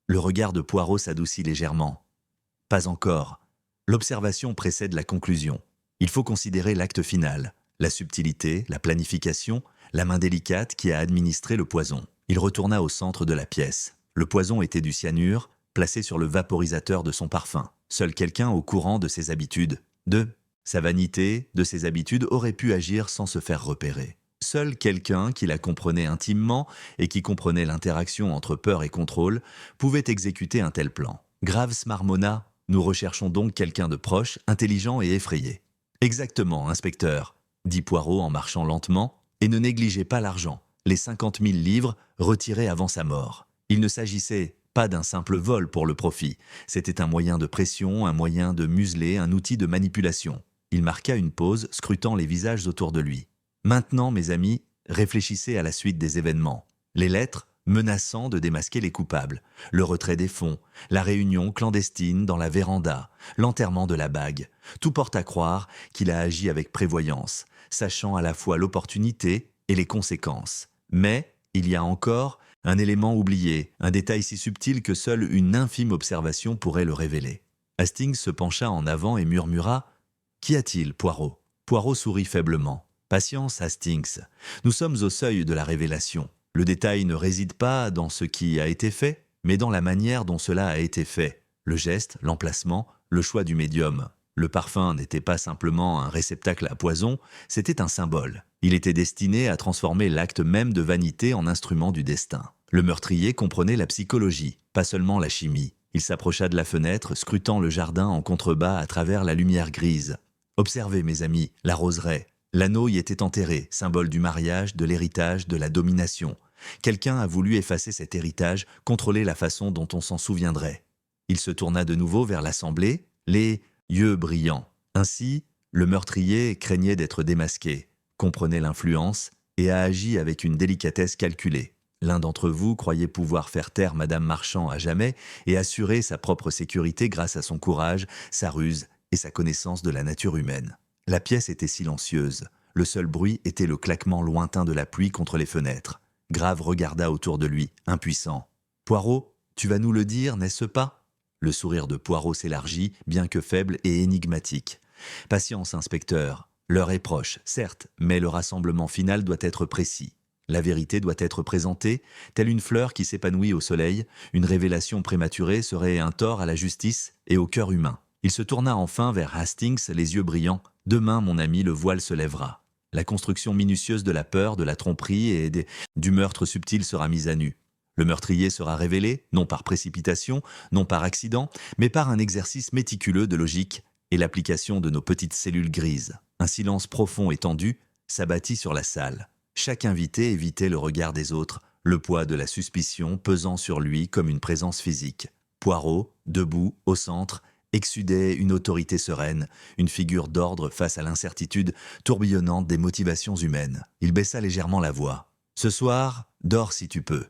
Le regard de Poirot s'adoucit légèrement. « Pas encore. L'observation précède la conclusion. Il faut considérer l'acte final, la subtilité, la planification, la main délicate qui a administré le poison. » Il retourna au centre de la pièce. Le poison était du cyanure, placé sur le vaporisateur de son parfum. Seul quelqu'un au courant de ses habitudes, de sa vanité, de ses habitudes, aurait pu agir sans se faire repérer. Seul quelqu'un qui la comprenait intimement et qui comprenait l'interaction entre peur et contrôle pouvait exécuter un tel plan. Graves marmonna. « Nous recherchons donc quelqu'un de proche, intelligent et effrayé. »« Exactement, inspecteur, » dit Poirot en marchant lentement, « et ne négligez pas l'argent, les 50 000 livres retirés avant sa mort. Il ne s'agissait pas d'un simple vol pour le profit, c'était un moyen de pression, un moyen de museler, un outil de manipulation. » Il marqua une pause, scrutant les visages autour de lui. « Maintenant, mes amis, réfléchissez à la suite des événements. Les lettres menaçant de démasquer les coupables, le retrait des fonds, la réunion clandestine dans la véranda, l'enterrement de la bague. Tout porte à croire qu'il a agi avec prévoyance, sachant à la fois l'opportunité et les conséquences. Mais il y a encore un élément oublié, un détail si subtil que seule une infime observation pourrait le révéler. » Hastings se pencha en avant et murmura « Qu'y a-t-il, Poirot ?» Poirot sourit faiblement. « Patience, Hastings. Nous sommes au seuil de la révélation. Le détail ne réside pas dans ce qui a été fait, mais dans la manière dont cela a été fait. Le geste, l'emplacement, le choix du médium. Le parfum n'était pas simplement un réceptacle à poison, c'était un symbole. Il était destiné à transformer l'acte même de vanité en instrument du destin. Le meurtrier comprenait la psychologie, pas seulement la chimie. Il s'approcha de la fenêtre, scrutant le jardin en contrebas à travers la lumière grise. « Observez, mes amis, la roseraie. L'anneau y était enterré, symbole du mariage, de l'héritage, de la domination. Quelqu'un a voulu effacer cet héritage, contrôler la façon dont on s'en souviendrait. » Il se tourna de nouveau vers l'assemblée, les yeux brillants. Ainsi, le meurtrier craignait d'être démasqué, comprenait l'influence et a agi avec une délicatesse calculée. L'un d'entre vous croyait pouvoir faire taire Madame Marchand à jamais et assurer sa propre sécurité grâce à son courage, sa ruse et sa connaissance de la nature humaine. La pièce était silencieuse. Le seul bruit était le claquement lointain de la pluie contre les fenêtres. Grave regarda autour de lui, impuissant. « Poirot, tu vas nous le dire, n'est-ce pas ?» Le sourire de Poirot s'élargit, bien que faible et énigmatique. « Patience, inspecteur. L'heure est proche, certes, mais le rassemblement final doit être précis. La vérité doit être présentée, telle une fleur qui s'épanouit au soleil. Une révélation prématurée serait un tort à la justice et au cœur humain. » Il se tourna enfin vers Hastings, les yeux brillants. « Demain, mon ami, le voile se lèvera. La construction minutieuse de la peur, de la tromperie du meurtre subtil sera mise à nu. Le meurtrier sera révélé, non par précipitation, non par accident, mais par un exercice méticuleux de logique et l'application de nos petites cellules grises. Un silence profond et tendu s'abattit sur la salle. Chaque invité évitait le regard des autres, le poids de la suspicion pesant sur lui comme une présence physique. Poirot, debout, au centre, exsudait une autorité sereine, une figure d'ordre face à l'incertitude tourbillonnante des motivations humaines. Il baissa légèrement la voix. « Ce soir, dors si tu peux.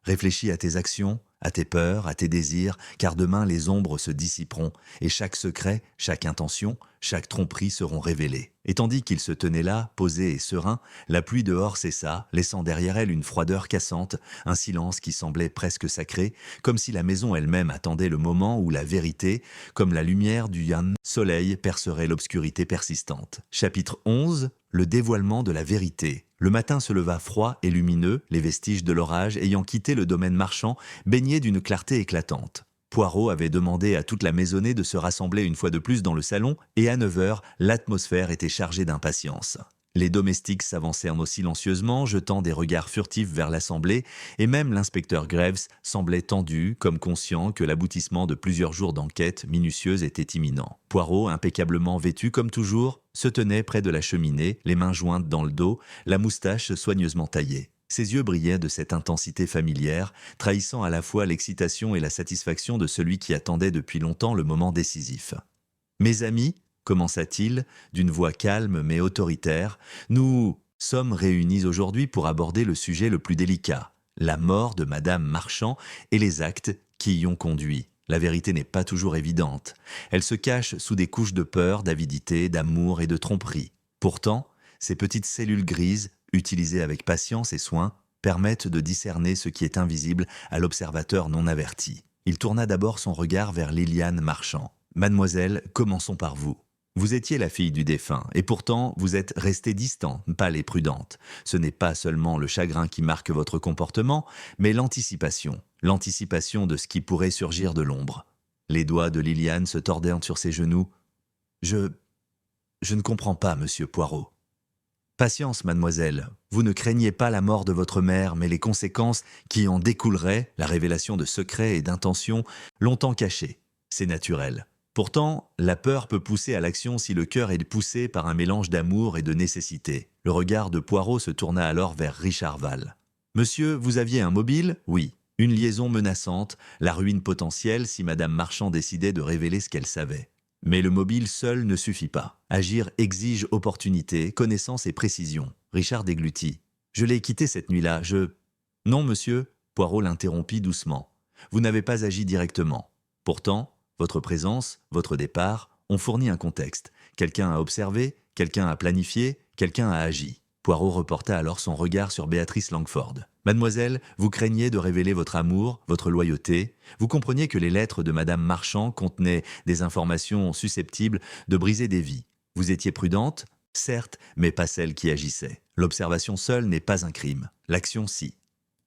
Réfléchis à tes actions, à tes peurs, à tes désirs, car demain les ombres se dissiperont et chaque secret, chaque intention, chaque tromperie seront révélées. » Et tandis qu'il se tenait là, posé et serein, la pluie dehors cessa, laissant derrière elle une froideur cassante, un silence qui semblait presque sacré, comme si la maison elle-même attendait le moment où la vérité, comme la lumière du soleil, percerait l'obscurité persistante. Chapitre 11. Le dévoilement de la vérité. Le matin se leva froid et lumineux, les vestiges de l'orage ayant quitté le domaine marchand, baigné d'une clarté éclatante. Poirot avait demandé à toute la maisonnée de se rassembler une fois de plus dans le salon, et à 9 heures, l'atmosphère était chargée d'impatience. Les domestiques s'avancèrent silencieusement, jetant des regards furtifs vers l'assemblée, et même l'inspecteur Graves semblait tendu, comme conscient que l'aboutissement de plusieurs jours d'enquête minutieuse était imminent. Poirot, impeccablement vêtu comme toujours, se tenait près de la cheminée, les mains jointes dans le dos, la moustache soigneusement taillée. Ses yeux brillaient de cette intensité familière, trahissant à la fois l'excitation et la satisfaction de celui qui attendait depuis longtemps le moment décisif. « Mes amis, commença-t-il, d'une voix calme mais autoritaire, nous sommes réunis aujourd'hui pour aborder le sujet le plus délicat, la mort de Madame Marchand et les actes qui y ont conduit. La vérité n'est pas toujours évidente. Elle se cache sous des couches de peur, d'avidité, d'amour et de tromperie. Pourtant, ces petites cellules grises, utilisées avec patience et soin, permettent de discerner ce qui est invisible à l'observateur non averti. » Il tourna d'abord son regard vers Liliane Marchand. « Mademoiselle, commençons par vous. Vous étiez la fille du défunt, et pourtant vous êtes restée distante, pâle et prudente. Ce n'est pas seulement le chagrin qui marque votre comportement, mais l'anticipation de ce qui pourrait surgir de l'ombre. » Les doigts de Liliane se tordaient sur ses genoux. « Je ne comprends pas, monsieur Poirot. » « Patience, mademoiselle. Vous ne craignez pas la mort de votre mère, mais les conséquences qui en découleraient, la révélation de secrets et d'intentions, longtemps cachés. C'est naturel. Pourtant, la peur peut pousser à l'action si le cœur est poussé par un mélange d'amour et de nécessité. » Le regard de Poirot se tourna alors vers Richard Val. « Monsieur, vous aviez un mobile ? Oui. Une liaison menaçante, la ruine potentielle si Madame Marchand décidait de révéler ce qu'elle savait. Mais le mobile seul ne suffit pas. Agir exige opportunité, connaissance et précision. » Richard déglutit. « Je l'ai quitté cette nuit-là, Non, monsieur. » Poirot l'interrompit doucement. « Vous n'avez pas agi directement. Pourtant, votre présence, votre départ, ont fourni un contexte. Quelqu'un a observé, quelqu'un a planifié, quelqu'un a agi. » Poirot reporta alors son regard sur Béatrice Langford. « Mademoiselle, vous craigniez de révéler votre amour, votre loyauté. Vous compreniez que les lettres de Madame Marchand contenaient des informations susceptibles de briser des vies. Vous étiez prudente, certes, mais pas celle qui agissait. L'observation seule n'est pas un crime. L'action, si. »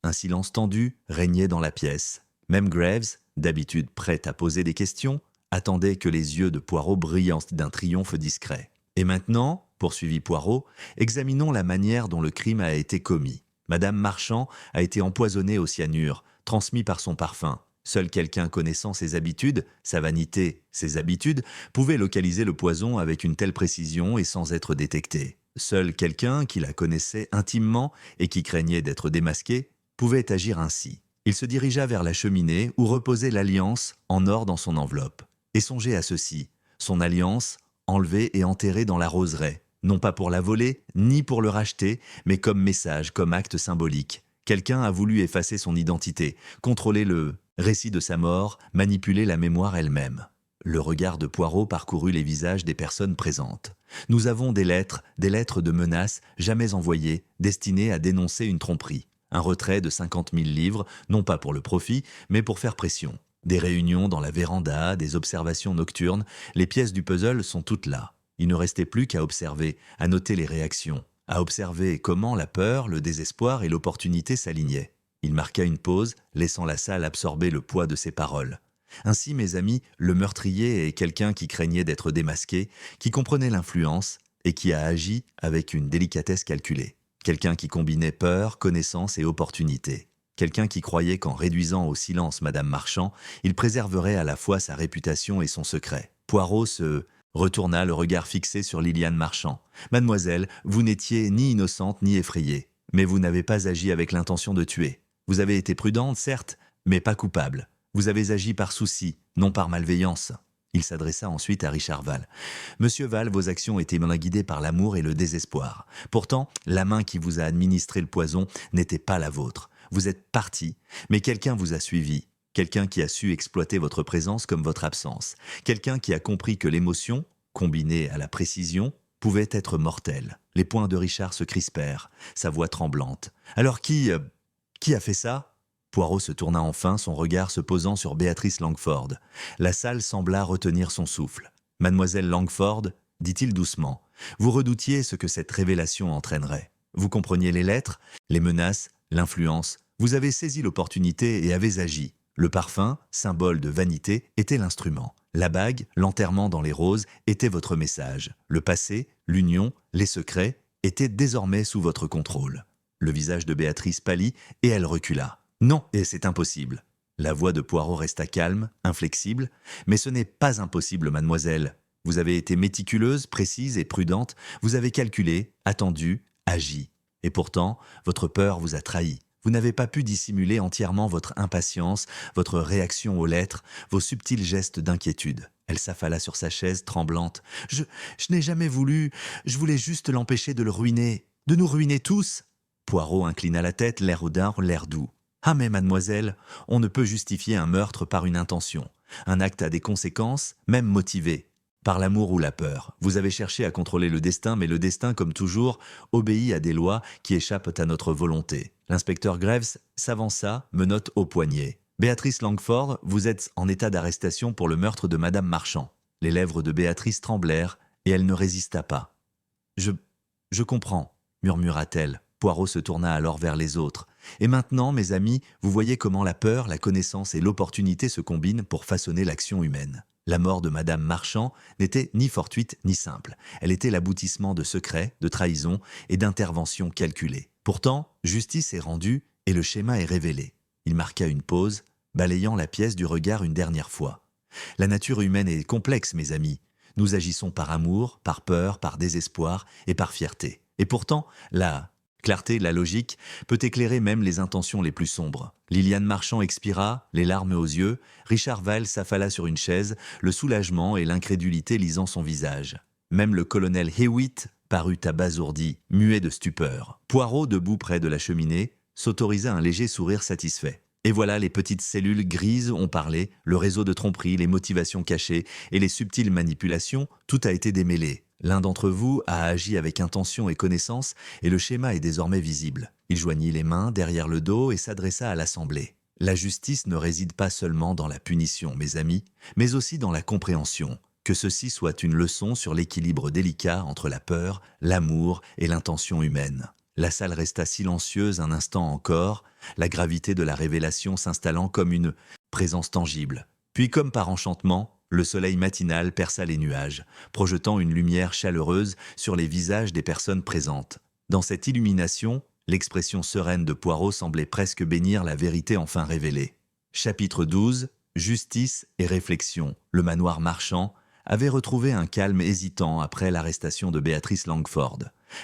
Un silence tendu régnait dans la pièce. Même Graves, d'habitude prêt à poser des questions, attendait que les yeux de Poirot brillent d'un triomphe discret. « Et maintenant, poursuivit Poirot, examinons la manière dont le crime a été commis. Madame Marchand a été empoisonnée au cyanure, transmis par son parfum. Seul quelqu'un connaissant ses habitudes, sa vanité, ses habitudes, pouvait localiser le poison avec une telle précision et sans être détecté. Seul quelqu'un qui la connaissait intimement et qui craignait d'être démasqué pouvait agir ainsi. Il se dirigea vers la cheminée où reposait l'alliance en or dans son enveloppe. Et songez à ceci, son alliance enlevée et enterrée dans la roseraie. Non pas pour la voler, ni pour le racheter, mais comme message, comme acte symbolique. Quelqu'un a voulu effacer son identité, contrôler le récit de sa mort, manipuler la mémoire elle-même. Le regard de Poirot parcourut les visages des personnes présentes. Nous avons des lettres de menaces jamais envoyées, destinées à dénoncer une tromperie. Un retrait de 50 000 livres, non pas pour le profit, mais pour faire pression. Des réunions dans la véranda, des observations nocturnes, les pièces du puzzle sont toutes là. Il ne restait plus qu'à observer, à noter les réactions, à observer comment la peur, le désespoir et l'opportunité s'alignaient. Il marqua une pause, laissant la salle absorber le poids de ses paroles. Ainsi, mes amis, le meurtrier est quelqu'un qui craignait d'être démasqué, qui comprenait l'influence et qui a agi avec une délicatesse calculée. Quelqu'un qui combinait peur, connaissance et opportunité. Quelqu'un qui croyait qu'en réduisant au silence Madame Marchand, il préserverait à la fois sa réputation et son secret. Poirot se retourna, le regard fixé sur Liliane Marchand. « Mademoiselle, vous n'étiez ni innocente ni effrayée, mais vous n'avez pas agi avec l'intention de tuer. Vous avez été prudente, certes, mais pas coupable. Vous avez agi par souci, non par malveillance. » Il s'adressa ensuite à Richard Val. « Monsieur Val, vos actions étaient guidées par l'amour et le désespoir. Pourtant, la main qui vous a administré le poison n'était pas la vôtre. Vous êtes parti, mais quelqu'un vous a suivi. Quelqu'un qui a su exploiter votre présence comme votre absence. Quelqu'un qui a compris que l'émotion, combinée à la précision, pouvait être mortelle. » Les poings de Richard se crispèrent, sa voix tremblante. « Alors qui a fait ça ?» Poirot se tourna enfin, son regard se posant sur Béatrice Langford. La salle sembla retenir son souffle. « Mademoiselle Langford, dit-il doucement, vous redoutiez ce que cette révélation entraînerait. Vous compreniez les lettres, les menaces, l'influence. Vous avez saisi l'opportunité et avez agi. Le parfum, symbole de vanité, était l'instrument. La bague, l'enterrement dans les roses, était votre message. Le passé, l'union, les secrets, étaient désormais sous votre contrôle. » Le visage de Béatrice pâlit et elle recula. « Non, et c'est impossible. » La voix de Poirot resta calme, inflexible. « Mais ce n'est pas impossible, mademoiselle. Vous avez été méticuleuse, précise et prudente. Vous avez calculé, attendu, agi. Et pourtant, votre peur vous a trahi. Vous n'avez pas pu dissimuler entièrement votre impatience, votre réaction aux lettres, vos subtils gestes d'inquiétude. » Elle s'affala sur sa chaise, tremblante. « Je n'ai jamais voulu. Je voulais juste l'empêcher de le ruiner. De nous ruiner tous. » Poirot inclina la tête, l'air hautain, l'air doux. « Ah mais mademoiselle, on ne peut justifier un meurtre par une intention. Un acte a des conséquences, même motivées. Par l'amour ou la peur. Vous avez cherché à contrôler le destin, mais le destin, comme toujours, obéit à des lois qui échappent à notre volonté. » L'inspecteur Graves s'avança, menottes au poignet. « Béatrice Langford, vous êtes en état d'arrestation pour le meurtre de Madame Marchand. » Les lèvres de Béatrice tremblèrent et elle ne résista pas. « Je comprends, » murmura-t-elle. Poirot se tourna alors vers les autres. « Et maintenant, mes amis, vous voyez comment la peur, la connaissance et l'opportunité se combinent pour façonner l'action humaine. La mort de Madame Marchand n'était ni fortuite ni simple. Elle était l'aboutissement de secrets, de trahisons et d'interventions calculées. Pourtant, justice est rendue et le schéma est révélé. » Il marqua une pause, balayant la pièce du regard une dernière fois. « La nature humaine est complexe, mes amis. Nous agissons par amour, par peur, par désespoir et par fierté. Et pourtant, la clarté, la logique, peut éclairer même les intentions les plus sombres. » Liliane Marchand expira, les larmes aux yeux. Richard Val s'affala sur une chaise, le soulagement et l'incrédulité lisant son visage. Même le colonel Hewitt parut abasourdi, muet de stupeur. Poirot, debout près de la cheminée, s'autorisa un léger sourire satisfait. Et voilà, les petites cellules grises ont parlé, le réseau de tromperie, les motivations cachées et les subtiles manipulations, tout a été démêlé. L'un d'entre vous a agi avec intention et connaissance et le schéma est désormais visible. Il joignit les mains derrière le dos et s'adressa à l'Assemblée. La justice ne réside pas seulement dans la punition, mes amis, mais aussi dans la compréhension. Que ceci soit une leçon sur l'équilibre délicat entre la peur, l'amour et l'intention humaine. La salle resta silencieuse un instant encore, la gravité de la révélation s'installant comme une présence tangible. Puis, comme par enchantement, le soleil matinal perça les nuages, projetant une lumière chaleureuse sur les visages des personnes présentes. Dans cette illumination, l'expression sereine de Poirot semblait presque bénir la vérité enfin révélée. Chapitre 12. Justice et réflexion. Le manoir Marchand avait retrouvé un calme hésitant après l'arrestation de Béatrice Langford.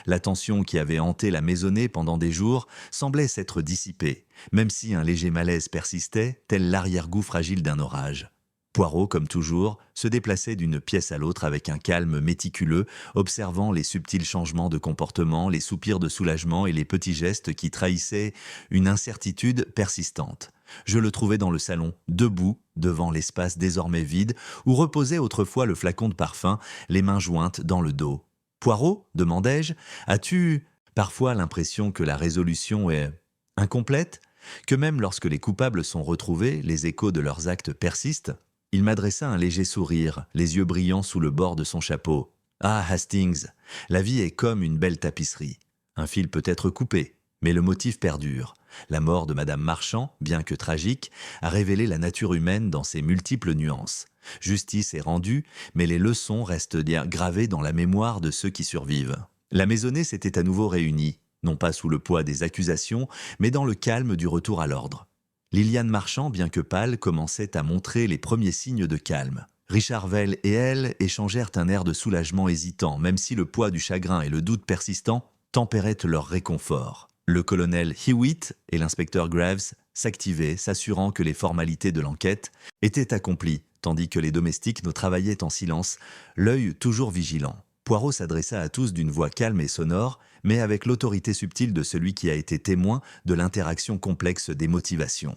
La tension qui avait hanté la maisonnée pendant des jours semblait s'être dissipée, même si un léger malaise persistait, tel l'arrière-goût fragile d'un orage. Poirot, comme toujours, se déplaçait d'une pièce à l'autre avec un calme méticuleux, observant les subtils changements de comportement, les soupirs de soulagement et les petits gestes qui trahissaient une incertitude persistante. Je le trouvais dans le salon, debout, devant l'espace désormais vide, où reposait autrefois le flacon de parfum, les mains jointes dans le dos. « Poirot, demandai-je, as-tu parfois l'impression que la résolution est incomplète, que même lorsque les coupables sont retrouvés, les échos de leurs actes persistent ?» Il m'adressa un léger sourire, les yeux brillants sous le bord de son chapeau. « Ah, Hastings, la vie est comme une belle tapisserie. Un fil peut être coupé, mais le motif perdure. La mort de Madame Marchand, bien que tragique, a révélé la nature humaine dans ses multiples nuances. Justice est rendue, mais les leçons restent bien gravées dans la mémoire de ceux qui survivent. La maisonnée s'était à nouveau réunie, non pas sous le poids des accusations, mais dans le calme du retour à l'ordre. Liliane Marchand, bien que pâle, commençait à montrer les premiers signes de calme. Richard Vell et elle échangèrent un air de soulagement hésitant, même si le poids du chagrin et le doute persistant tempéraient leur réconfort. Le colonel Hewitt et l'inspecteur Graves s'activaient, s'assurant que les formalités de l'enquête étaient accomplies, tandis que les domestiques ne travaillaient en silence, l'œil toujours vigilant. Poirot s'adressa à tous d'une voix calme et sonore, mais avec l'autorité subtile de celui qui a été témoin de l'interaction complexe des motivations.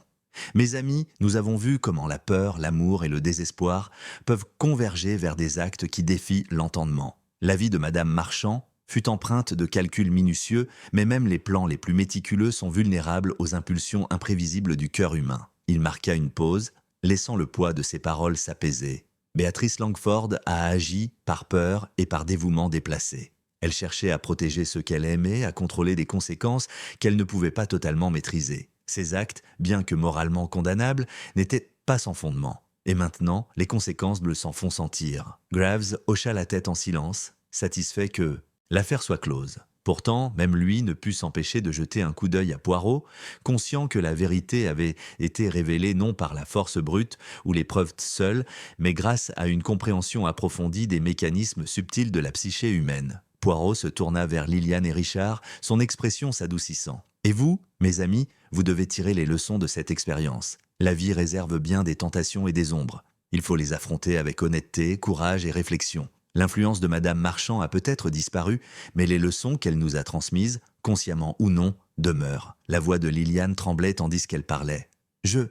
Mes amis, nous avons vu comment la peur, l'amour et le désespoir peuvent converger vers des actes qui défient l'entendement. La vie de Madame Marchand fut empreinte de calculs minutieux, mais même les plans les plus méticuleux sont vulnérables aux impulsions imprévisibles du cœur humain. Il marqua une pause, laissant le poids de ses paroles s'apaiser. Béatrice Langford a agi par peur et par dévouement déplacé. Elle cherchait à protéger ceux qu'elle aimait, à contrôler des conséquences qu'elle ne pouvait pas totalement maîtriser. Ces actes, bien que moralement condamnables, n'étaient pas sans fondement. Et maintenant, les conséquences le s'en font sentir. Graves hocha la tête en silence, satisfait que l'affaire soit close. Pourtant, même lui ne put s'empêcher de jeter un coup d'œil à Poirot, conscient que la vérité avait été révélée non par la force brute ou les preuves seules, mais grâce à une compréhension approfondie des mécanismes subtils de la psyché humaine. Poirot se tourna vers Liliane et Richard, son expression s'adoucissant. Et vous, mes amis, vous devez tirer les leçons de cette expérience. La vie réserve bien des tentations et des ombres. Il faut les affronter avec honnêteté, courage et réflexion. L'influence de Madame Marchand a peut-être disparu, mais les leçons qu'elle nous a transmises, consciemment ou non, demeurent. La voix de Liliane tremblait tandis qu'elle parlait. Je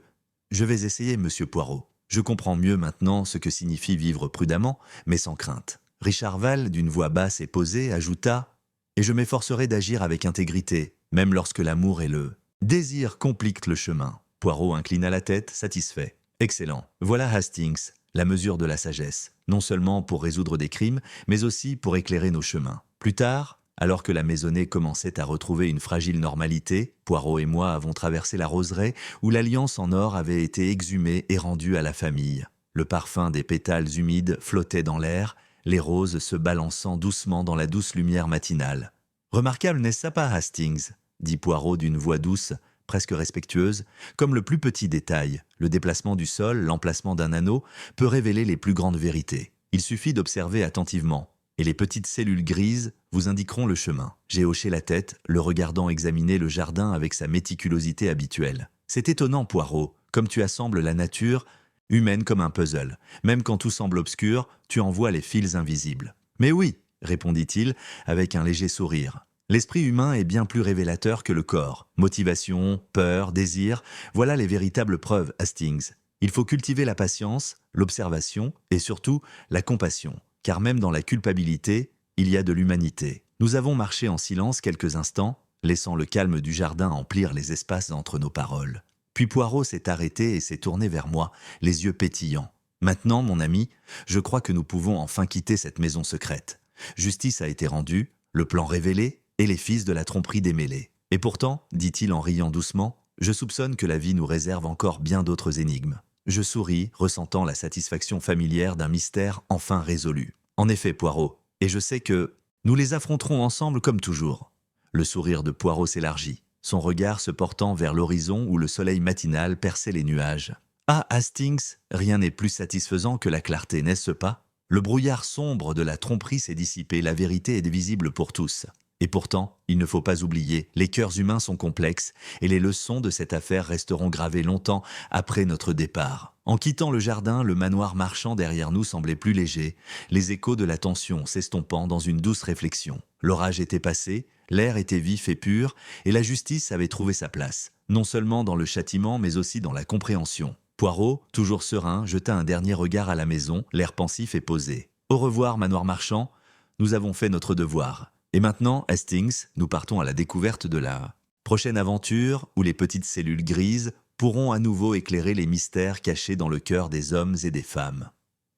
vais essayer, monsieur Poirot. Je comprends mieux maintenant ce que signifie vivre prudemment, mais sans crainte. Richard Vell, d'une voix basse et posée, ajouta « Et je m'efforcerai d'agir avec intégrité, même lorsque l'amour et le désir compliquent le chemin. » Poirot inclina la tête, satisfait. « Excellent. Voilà Hastings, la mesure de la sagesse, non seulement pour résoudre des crimes, mais aussi pour éclairer nos chemins. » Plus tard, alors que la maisonnée commençait à retrouver une fragile normalité, Poirot et moi avons traversé la roseraie où l'alliance en or avait été exhumée et rendue à la famille. Le parfum des pétales humides flottait dans l'air, les roses se balançant doucement dans la douce lumière matinale. « Remarquable, n'est-ce pas, Hastings ?» dit Poirot d'une voix douce, presque respectueuse, comme le plus petit détail, le déplacement du sol, l'emplacement d'un anneau, peut révéler les plus grandes vérités. Il suffit d'observer attentivement, et les petites cellules grises vous indiqueront le chemin. J'ai hoché la tête, le regardant examiner le jardin avec sa méticulosité habituelle. C'est étonnant, Poirot, comme tu assembles la nature, humaine comme un puzzle. Même quand tout semble obscur, tu en vois les fils invisibles. Mais oui, répondit-il, avec un léger sourire. L'esprit humain est bien plus révélateur que le corps. Motivation, peur, désir, voilà les véritables preuves, Hastings. Il faut cultiver la patience, l'observation et surtout la compassion. Car même dans la culpabilité, il y a de l'humanité. Nous avons marché en silence quelques instants, laissant le calme du jardin emplir les espaces entre nos paroles. Puis Poirot s'est arrêté et s'est tourné vers moi, les yeux pétillants. « Maintenant, mon ami, je crois que nous pouvons enfin quitter cette maison secrète. Justice a été rendue, le plan révélé, et les fils de la tromperie démêlés. Et pourtant, dit-il en riant doucement, je soupçonne que la vie nous réserve encore bien d'autres énigmes. » Je souris, ressentant la satisfaction familière d'un mystère enfin résolu. En effet, Poirot, et je sais que nous les affronterons ensemble comme toujours. Le sourire de Poirot s'élargit, son regard se portant vers l'horizon où le soleil matinal perçait les nuages. Ah, Hastings, rien n'est plus satisfaisant que la clarté, n'est-ce pas? Le brouillard sombre de la tromperie s'est dissipé, la vérité est visible pour tous. Et pourtant, il ne faut pas oublier, les cœurs humains sont complexes et les leçons de cette affaire resteront gravées longtemps après notre départ. En quittant le jardin, le manoir Marchand derrière nous semblait plus léger, les échos de la tension s'estompant dans une douce réflexion. L'orage était passé, l'air était vif et pur, et la justice avait trouvé sa place, non seulement dans le châtiment mais aussi dans la compréhension. Poirot, toujours serein, jeta un dernier regard à la maison, l'air pensif et posé. « Au revoir, manoir Marchand, nous avons fait notre devoir. » Et maintenant, Hastings, nous partons à la découverte de la prochaine aventure où les petites cellules grises pourront à nouveau éclairer les mystères cachés dans le cœur des hommes et des femmes.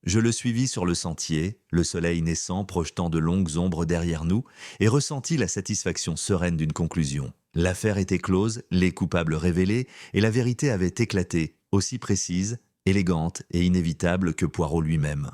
Je le suivis sur le sentier, le soleil naissant projetant de longues ombres derrière nous, et ressentis la satisfaction sereine d'une conclusion. L'affaire était close, les coupables révélés, et la vérité avait éclaté, aussi précise, élégante et inévitable que Poirot lui-même.